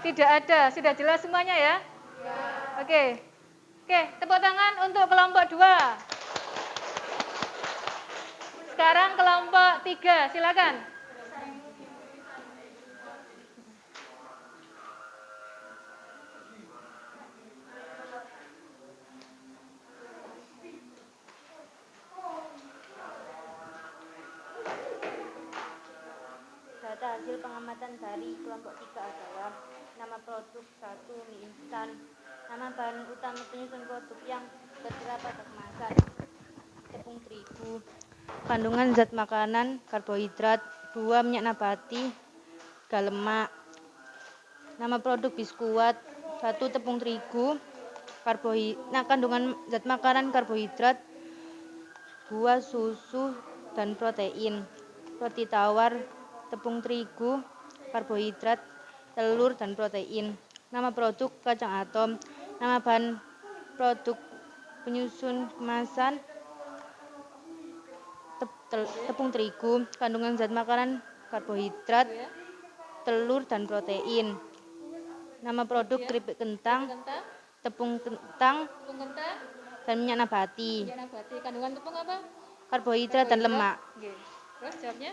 Tidak ada, sudah jelas semuanya ya? Oke, tepuk tangan untuk kelompok 2. Sekarang kelompok 3, silakan. Data hasil pengamatan dari kelompok 3 adalah nama produk 1 mie instan, nama bahan utama penyusun produk yang tertera pada kemasan, tepung tepung terigu. Kandungan zat makanan, karbohidrat, 2 minyak nabati, 3 lemak. Nama produk biskuat, 1 tepung terigu, kandungan zat makanan karbohidrat, 2 susu dan protein. Roti tawar, tepung terigu, karbohidrat, telur dan protein. Nama produk kacang atom. Nama bahan produk penyusun kemasan, tepung terigu, kandungan zat makanan karbohidrat, telur dan protein. Nama produk keripik kentang, Kentang, tepung kentang tepung kentang, dan minyak nabati, minyak nabati. Kandungan tepung apa? karbohidrat dan lemak. Oke. Terus jawabnya?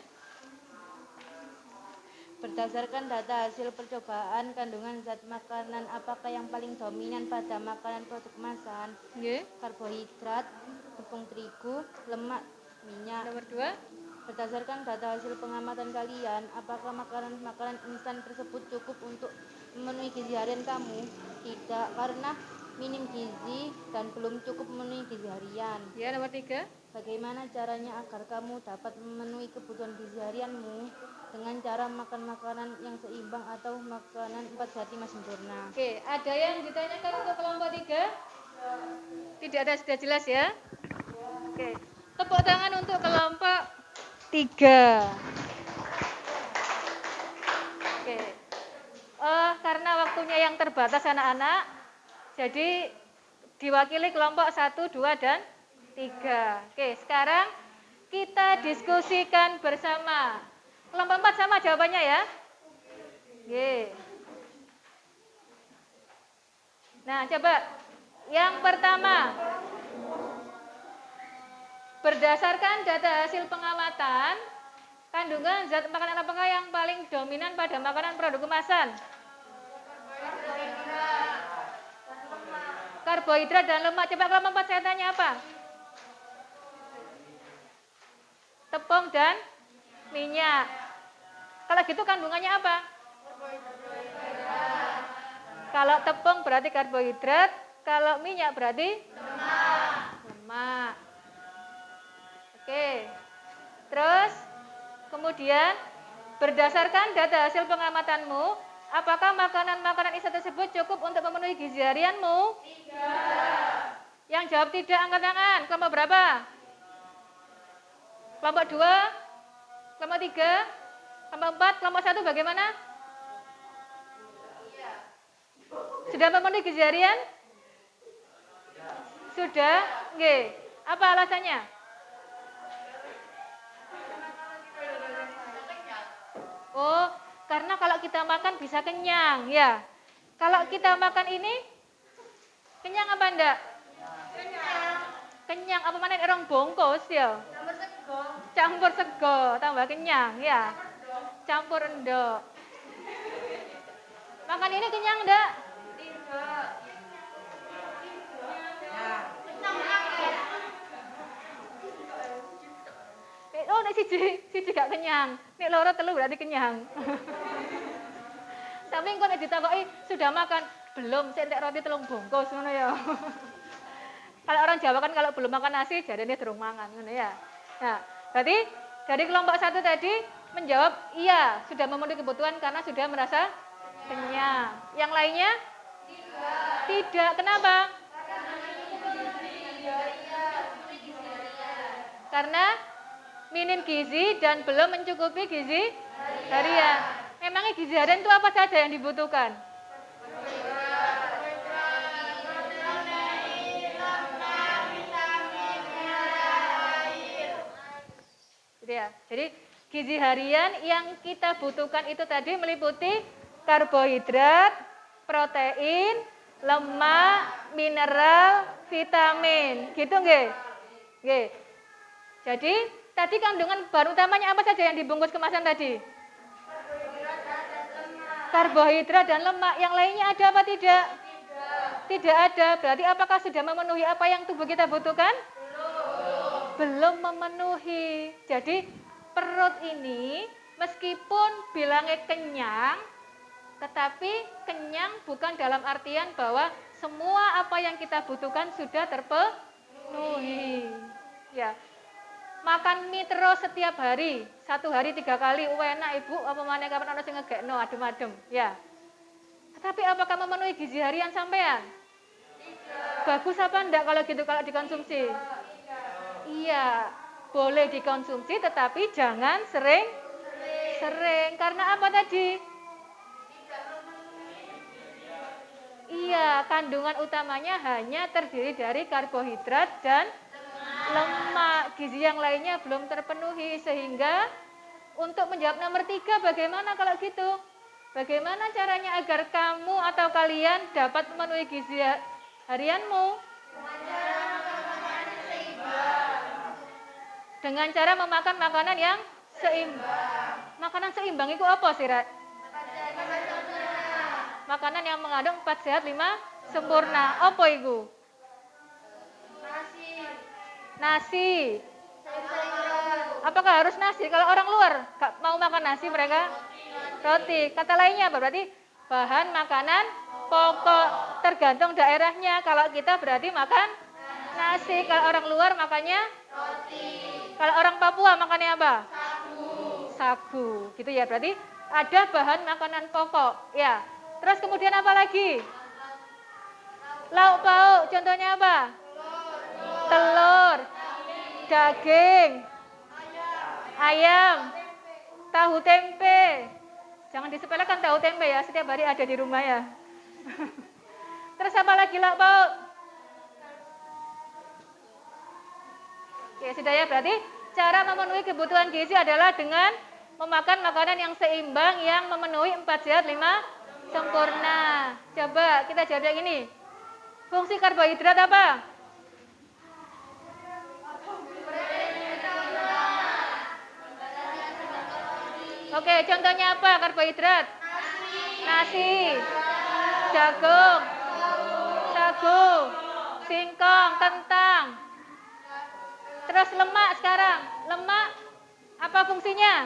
Berdasarkan data hasil percobaan, kandungan zat makanan apakah yang paling dominan pada makanan produk kemasan? Oke. Karbohidrat, tepung terigu, lemak, minyak. Nomor 2. Berdasarkan data hasil pengamatan kalian, apakah makanan-makanan instan tersebut cukup untuk memenuhi gizi harian kamu? Tidak, karena minim gizi dan belum cukup memenuhi gizi harian. Ya, nomor 3. Bagaimana caranya agar kamu dapat memenuhi kebutuhan gizi harianmu? Dengan cara makan makanan yang seimbang atau makanan 4 sehat 5 sempurna. Oke, ada yang ditanyakan untuk kelompok 3? Tidak ada, sudah jelas ya? Oke, tepuk tangan untuk kelompok 3. Oke, karena waktunya yang terbatas anak-anak, jadi diwakili kelompok 1, 2, dan 3. Oke, sekarang kita diskusikan bersama. Kelompok 4 sama jawabannya ya? Oke. Nah, coba yang pertama. Berdasarkan data hasil pengamatan, kandungan zat makanan apakah yang paling dominan pada makanan produk kemasan? Karbohidrat dan lemak. Coba kelompok 4 saya tanya apa? Tepung dan minyak. Kalau gitu kandungannya apa? Kalau tepung berarti karbohidrat, kalau minyak berarti lemak. Oke. Terus kemudian berdasarkan data hasil pengamatanmu, apakah makanan-makanan instan tersebut cukup untuk memenuhi gizi harianmu? Tidak. Yang jawab tidak angkat tangan. Kelompok berapa? Kelompok 2? Kelompok 3? Kelompok 4? Kelompok 1 bagaimana? Sudah memenuhi gizi harian? Sudah? Nggih. Apa alasannya? Oh, karena kalau kita makan bisa kenyang, ya. Kalau kita makan ini kenyang apa enggak? Kenyang. Kenyang apa mana orang bongkos ya? Campur sego. Campur sego, tambah kenyang, ya. Campur endok. Makan ini kenyang enggak? Tidak. Oh, nek siji gak kenyang. Nek loro telu berarti kenyang. Tapi engko nek ditakoki sudah makan, belum, sik entek roti telung bungkus ngono ya. Kalau orang Jawa kan kalau belum makan nasi jarene durung mangan ngono ya. Nah, berarti dari kelompok 1 tadi menjawab iya, sudah memenuhi kebutuhan karena sudah merasa kenyang. Yang lainnya? Tidak. Kenapa? Karena minim gizi dan belum mencukupi gizi harian. Memangnya gizi harian itu apa saja yang dibutuhkan? Jadi gizi harian yang kita butuhkan itu tadi meliputi karbohidrat, protein, lemak, mineral, vitamin. Gitu nggih? Nggih. Jadi tadi kandungan bahan utamanya apa saja yang dibungkus kemasan tadi? Karbohidrat dan lemak. Yang lainnya ada apa tidak? Tidak ada. Berarti apakah sudah memenuhi apa yang tubuh kita butuhkan? Belum memenuhi. Jadi perut ini meskipun bilangnya kenyang, tetapi kenyang bukan dalam artian bahwa semua apa yang kita butuhkan sudah terpenuhi. Ya, makan mie terus setiap hari, 1 hari 3 kali, enak ibu, apa mana kapan ana sing ngegekno adem-adem, ya. Tetapi apakah memenuhi gizi harian sampean? Bagus apa enggak kalau gitu kalau dikonsumsi? Iya, boleh dikonsumsi tetapi jangan sering. Karena apa tadi? Iya, kandungan utamanya hanya terdiri dari karbohidrat dan lemak. Gizi yang lainnya belum terpenuhi sehingga untuk menjawab nomor 3 bagaimana kalau gitu? Bagaimana caranya agar kamu atau kalian dapat memenuhi gizi harianmu? Dengan cara memakan makanan yang seimbang. Makanan seimbang itu apa sih, Rat? Makanan yang mengandung 4 sehat 5 sempurna. Apa itu? Nasi. Apakah harus nasi? Kalau orang luar gak mau makan nasi mereka? Roti. Kata lainnya apa? Berarti bahan makanan pokok tergantung daerahnya. Kalau kita berarti makan nasi. Kalau orang luar makannya roti. Kalau orang Papua makannya apa? Sagu. Gitu ya. Berarti ada bahan makanan pokok. Ya. Terus kemudian apa lagi? Lauk pauk. Contohnya apa? Telur. Daging. Ayam. Tahu tempe. Jangan disepelekan tahu tempe ya, setiap hari ada di rumah ya. Terus apa lagi lauk pauk? Oke, sudah ya, berarti cara memenuhi kebutuhan gizi adalah dengan memakan makanan yang seimbang yang memenuhi 4 sehat 5 sempurna. Coba kita jawab yang ini. Fungsi karbohidrat apa? Oke, contohnya apa karbohidrat? Nasi, jagung, sagu, singkong, kentang. Terus lemak sekarang. Lemak apa fungsinya?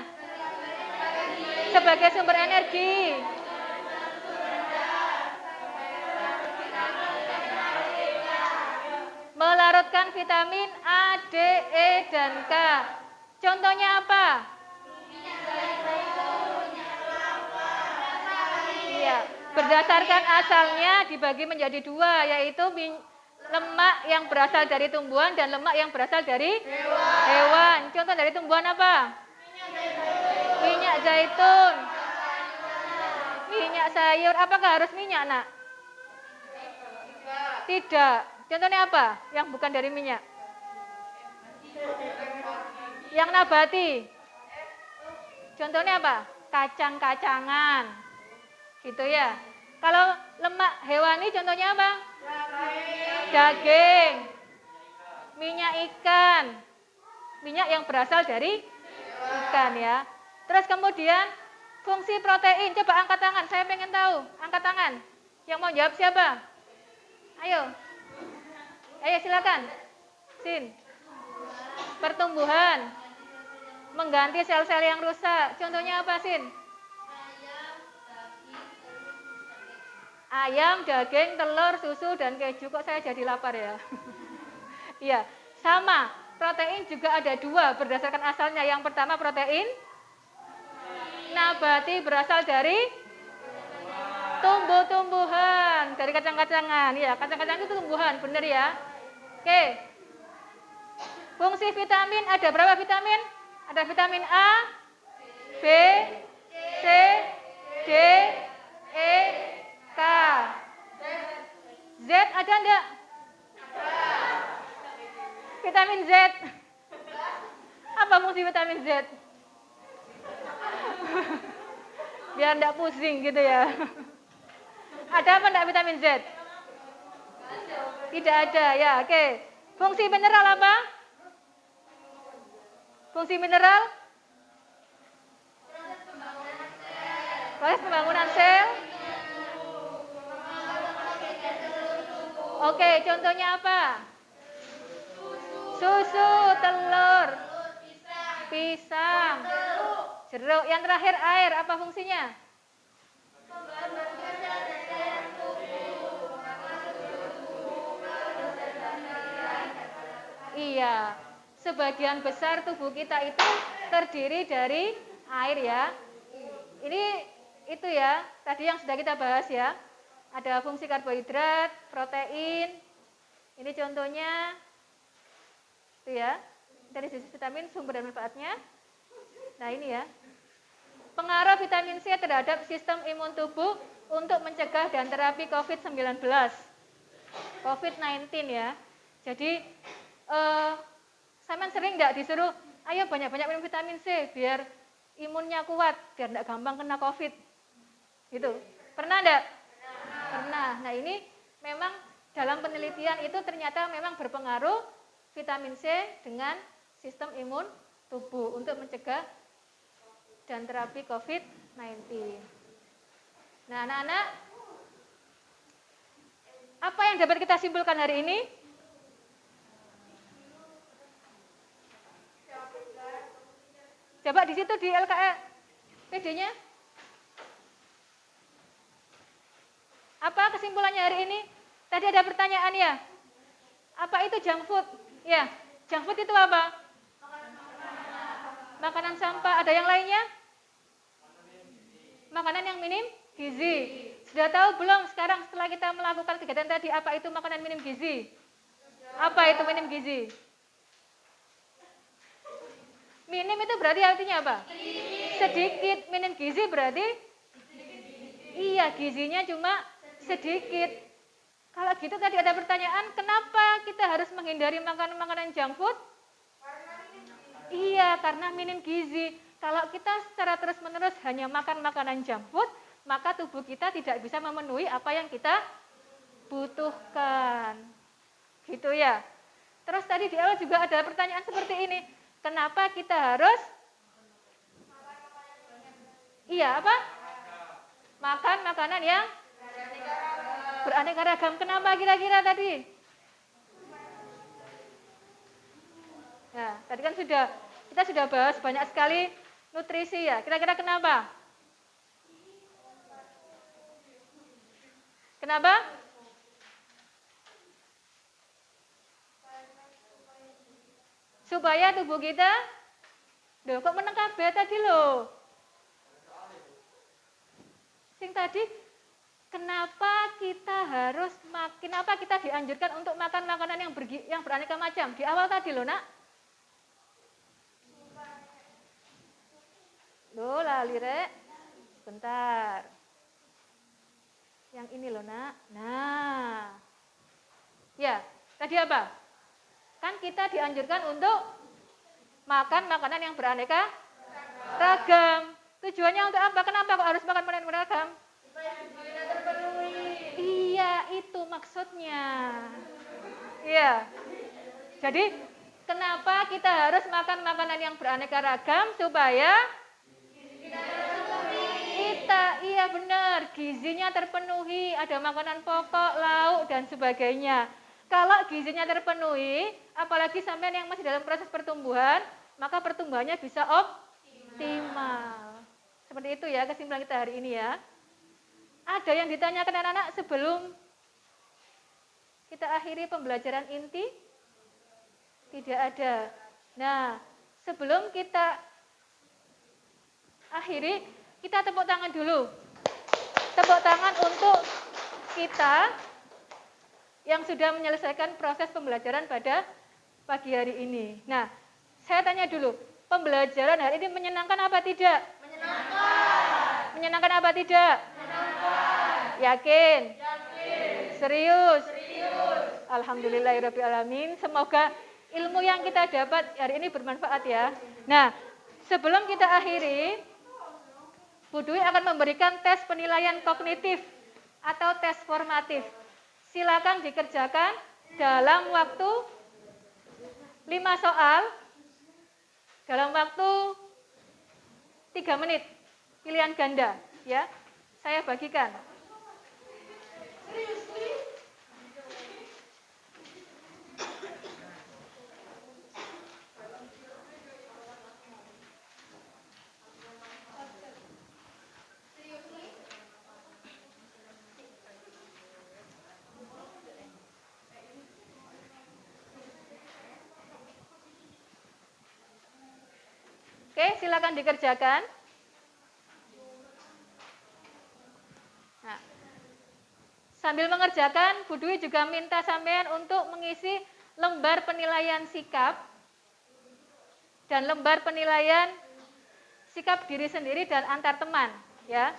Sebagai sumber energi. Melarutkan vitamin A, D, E, dan K. Contohnya apa? Iya, berdasarkan asalnya dibagi menjadi 2, yaitu lemak yang berasal dari tumbuhan dan lemak yang berasal dari hewan. Contoh dari tumbuhan apa? Minyak zaitun. Minyak sayur. Apakah harus minyak, Nak? Tidak. Contohnya apa? Yang bukan dari minyak. Yang nabati. Contohnya apa? Kacang-kacangan. Gitu ya. Kalau lemak hewani contohnya apa? Daging. Minyak ikan. Minyak yang berasal dari ikan ya. Terus kemudian fungsi protein. Coba angkat tangan, saya pengen tahu. Angkat tangan. Yang mau jawab siapa? Ayo. Ayo silakan. Sin. Pertumbuhan. Mengganti sel-sel yang rusak. Contohnya apa, Sin? Ayam, daging, telur, susu, dan keju. Kok saya jadi lapar ya? Iya, sama. Protein juga ada 2 berdasarkan asalnya. Yang pertama protein nabati berasal dari tumbuh-tumbuhan. Dari kacang-kacangan. Ya, kacang-kacangan itu tumbuhan, benar ya? Oke. Fungsi vitamin, ada berapa vitamin? Ada vitamin A, B, C, D, E, K. Z ada enggak? Vitamin Z. Apa fungsi vitamin Z? Biar enggak pusing gitu ya. Ada apa enggak vitamin Z? Tidak ada ya, oke. Fungsi mineral apa? Fungsi mineral? Proses pembangunan sel. Oke, contohnya apa? Susu, telur, pisang, jeruk. Yang terakhir air, apa fungsinya? Iya, sebagian besar tubuh kita itu terdiri dari air ya. Ini itu ya, tadi yang sudah kita bahas ya. Ada fungsi karbohidrat, protein. Ini contohnya itu ya. Dari sisi vitamin, sumber dan manfaatnya. Nah, ini ya. Pengaruh vitamin C terhadap sistem imun tubuh untuk mencegah dan terapi COVID-19. COVID-19 ya. Jadi sampean sering enggak disuruh, ayo banyak-banyak minum vitamin C biar imunnya kuat, biar enggak gampang kena COVID. Gitu. Pernah enggak? Pernah. Nah, ini memang dalam penelitian itu ternyata memang berpengaruh vitamin C dengan sistem imun tubuh untuk mencegah dan terapi COVID-19. Nah, anak-anak, apa yang dapat kita simpulkan hari ini? Coba di situ di LKE PD-nya. Apa kesimpulannya hari ini? Tadi ada pertanyaan ya. Apa itu junk food? Ya, junk food itu apa? Makanan sampah. Ada yang lainnya? Makanan yang minim gizi. Sudah tahu belum sekarang setelah kita melakukan kegiatan tadi apa itu makanan minim gizi? Apa itu minim gizi? Minim itu berarti artinya apa? Sedikit. Minim gizi berarti? Iya, gizinya cuma sedikit. Kalau gitu tadi ada pertanyaan, kenapa kita harus menghindari makanan-makanan junk food? Iya, karena minim gizi. Kalau kita secara terus-menerus hanya makan makanan junk food, maka tubuh kita tidak bisa memenuhi apa yang kita butuhkan. Gitu ya. Terus tadi di awal juga ada pertanyaan seperti ini. Kenapa kita harus makan makanan yang beraneka ragam? Kenapa kira-kira tadi? Nah, tadi kan kita sudah bahas banyak sekali nutrisi ya. Kira-kira kenapa? Kenapa? Supaya tubuh kita, kok meneng kabeh tadi loh. Sing tadi, kenapa kita dianjurkan untuk makan makanan yang beraneka macam? Di awal tadi loh, Nak. Loh, lali rek. Bentar. Yang ini loh, Nak. Nah. Ya, tadi apa? Kan kita dianjurkan untuk makan makanan yang beraneka ragam. Tujuannya untuk apa? Kenapa kok harus makan makanan beragam? Iya, itu maksudnya. Iya. Jadi, kenapa kita harus makan makanan yang beraneka ragam? Supaya iya benar, gizinya terpenuhi, ada makanan pokok, lauk, dan sebagainya. Kalau gizinya terpenuhi, apalagi sampean yang masih dalam proses pertumbuhan, maka pertumbuhannya bisa optimal. Seperti itu ya kesimpulan kita hari ini ya. Ada yang ditanyakan anak-anak sebelum kita akhiri pembelajaran inti? Tidak ada. Nah, sebelum kita akhiri, kita tepuk tangan dulu. Tepuk tangan untuk kita yang sudah menyelesaikan proses pembelajaran pada pagi hari ini. Nah, saya tanya dulu, pembelajaran hari ini menyenangkan apa tidak? Menyenangkan. Menyenangkan apa tidak? Menyenangkan. Yakin? Yakin. Serius? Serius. Alhamdulillahirabbil alamin. Semoga ilmu yang kita dapat hari ini bermanfaat ya. Nah, sebelum kita akhiri, Bu Dwi akan memberikan tes penilaian kognitif atau tes formatif. Silakan dikerjakan dalam waktu 5 soal, dalam waktu 3 menit, pilihan ganda, ya. Saya bagikan. Oke, silakan dikerjakan. Nah, sambil mengerjakan, Bu Dwi juga minta sampean untuk mengisi lembar penilaian sikap dan lembar penilaian sikap diri sendiri dan antar teman, ya.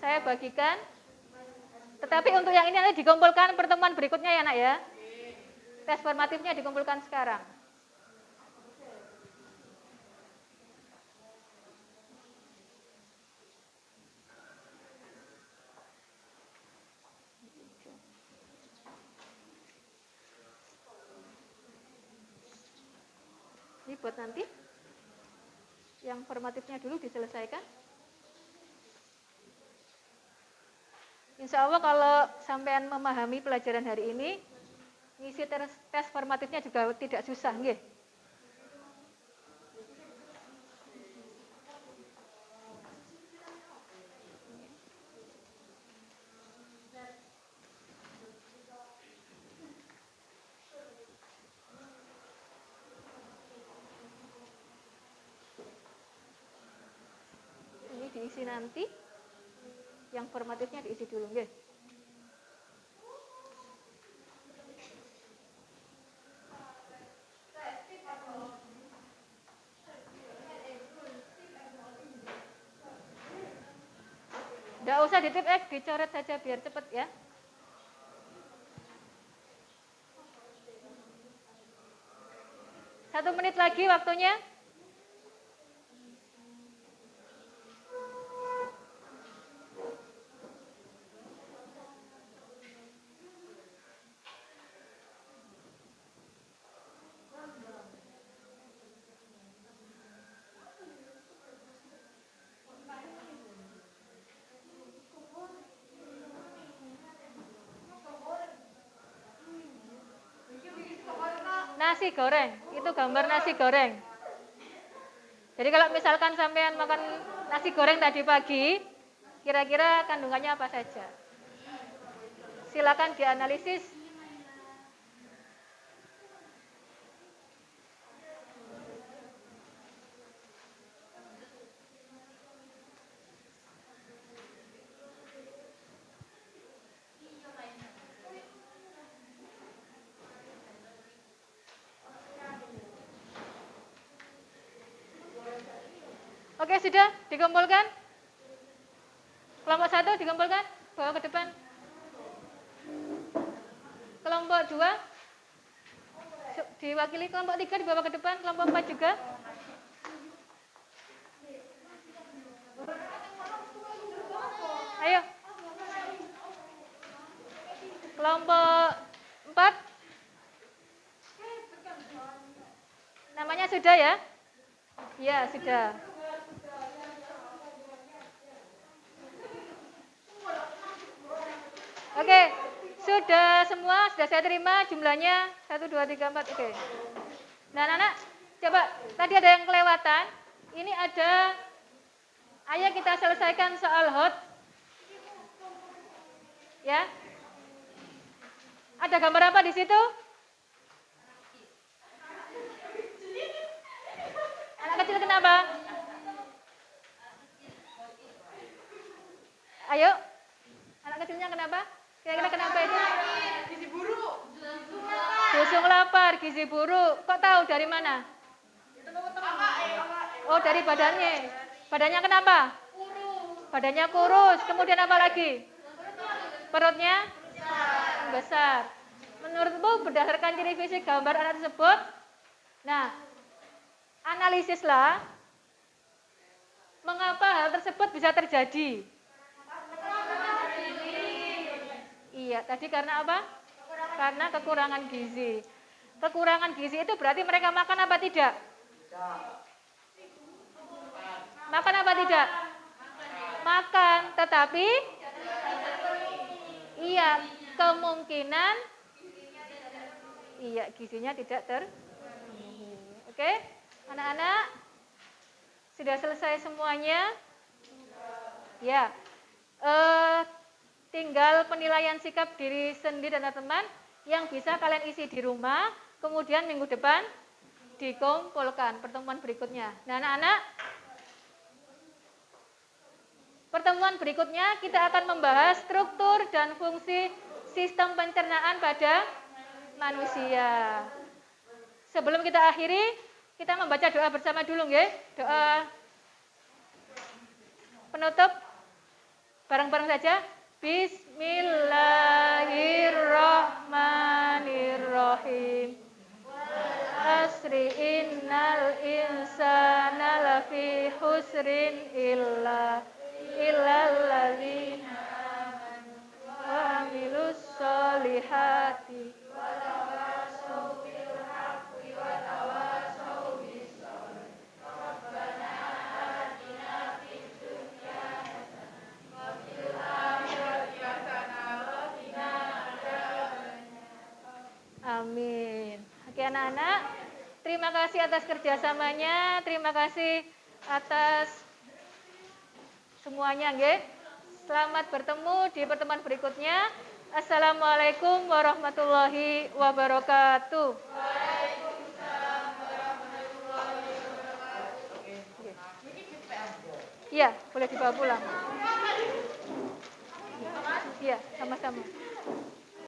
Saya bagikan. Tetapi untuk yang ini nanti dikumpulkan pertemuan berikutnya ya, Nak ya. Tes formatifnya dikumpulkan sekarang. Ini buat nanti. Yang formatifnya dulu diselesaikan. Insya Allah kalau sampean memahami pelajaran hari ini, ngisi tes formatifnya juga tidak susah, nggih. Ini diisi nanti. Yang formatifnya diisi dulu, nggih. Nggak usah ditip X, dicoret saja biar cepet ya. Satu menit lagi waktunya. Nasi goreng, itu gambar nasi goreng. Jadi kalau misalkan sampean makan nasi goreng tadi pagi, kira-kira kandungannya apa saja? Silakan dianalisis. Oke, sudah dikumpulkan? Kelompok 1 dikumpulkan, bawa ke depan. Kelompok 2 diwakili, kelompok 3 dibawa ke depan, kelompok 4 juga. Ayo. Kelompok 4. Namanya sudah ya? Iya, sudah. Oke, sudah semua, sudah saya terima jumlahnya 1, 2, 3, 4, oke. Nah, anak-anak, coba, tadi ada yang kelewatan. Ini ada, ayo kita selesaikan soal hot. Ya. Ada gambar apa di situ? Anak kecil kenapa? Ayo, anak kecilnya kenapa? Kira-kira kenapa itu? Gizi buruk. Busung lapar, gizi buruk. Kok tahu dari mana? Oh, dari badannya. Badannya kenapa? Badannya kurus. Kemudian apa lagi? Perutnya besar. Menurutmu berdasarkan ciri fisik gambar anak tersebut, nah, analisislah mengapa hal tersebut bisa terjadi. Iya, tadi karena apa? Karena kekurangan gizi. Kekurangan gizi itu berarti mereka makan apa tidak? Makan apa tidak? Makan, tetapi iya, kemungkinan iya, gizinya tidak terpenuhi. Oke? Anak-anak, sudah selesai semuanya? Ya, tinggal penilaian sikap diri sendiri dan teman yang bisa kalian isi di rumah, kemudian minggu depan dikumpulkan pertemuan berikutnya. Nah, anak-anak, pertemuan berikutnya kita akan membahas struktur dan fungsi sistem pencernaan pada manusia. Sebelum kita akhiri, kita membaca doa bersama dulu nggih. Doa penutup bareng-bareng saja. Bismillahirrahmanirrahim. Asri innal insana lafi husrin illal ladzina amanu wa amilus solihati wa tawassaw bil haqqi wa tawassaw bis sabr. Rabbana atina fid dunya hasanah wa fil akhirati hasanah wa qina adzabannar. Amin. Oke anak-anak, terima kasih atas kerjasamanya, terima kasih atas semuanya, nggih. Selamat bertemu di pertemuan berikutnya. Assalamualaikum warahmatullahi wabarakatuh. Waalaikumsalam warahmatullahi wabarakatuh. Iya, boleh dibawa pulang. Iya, sama-sama.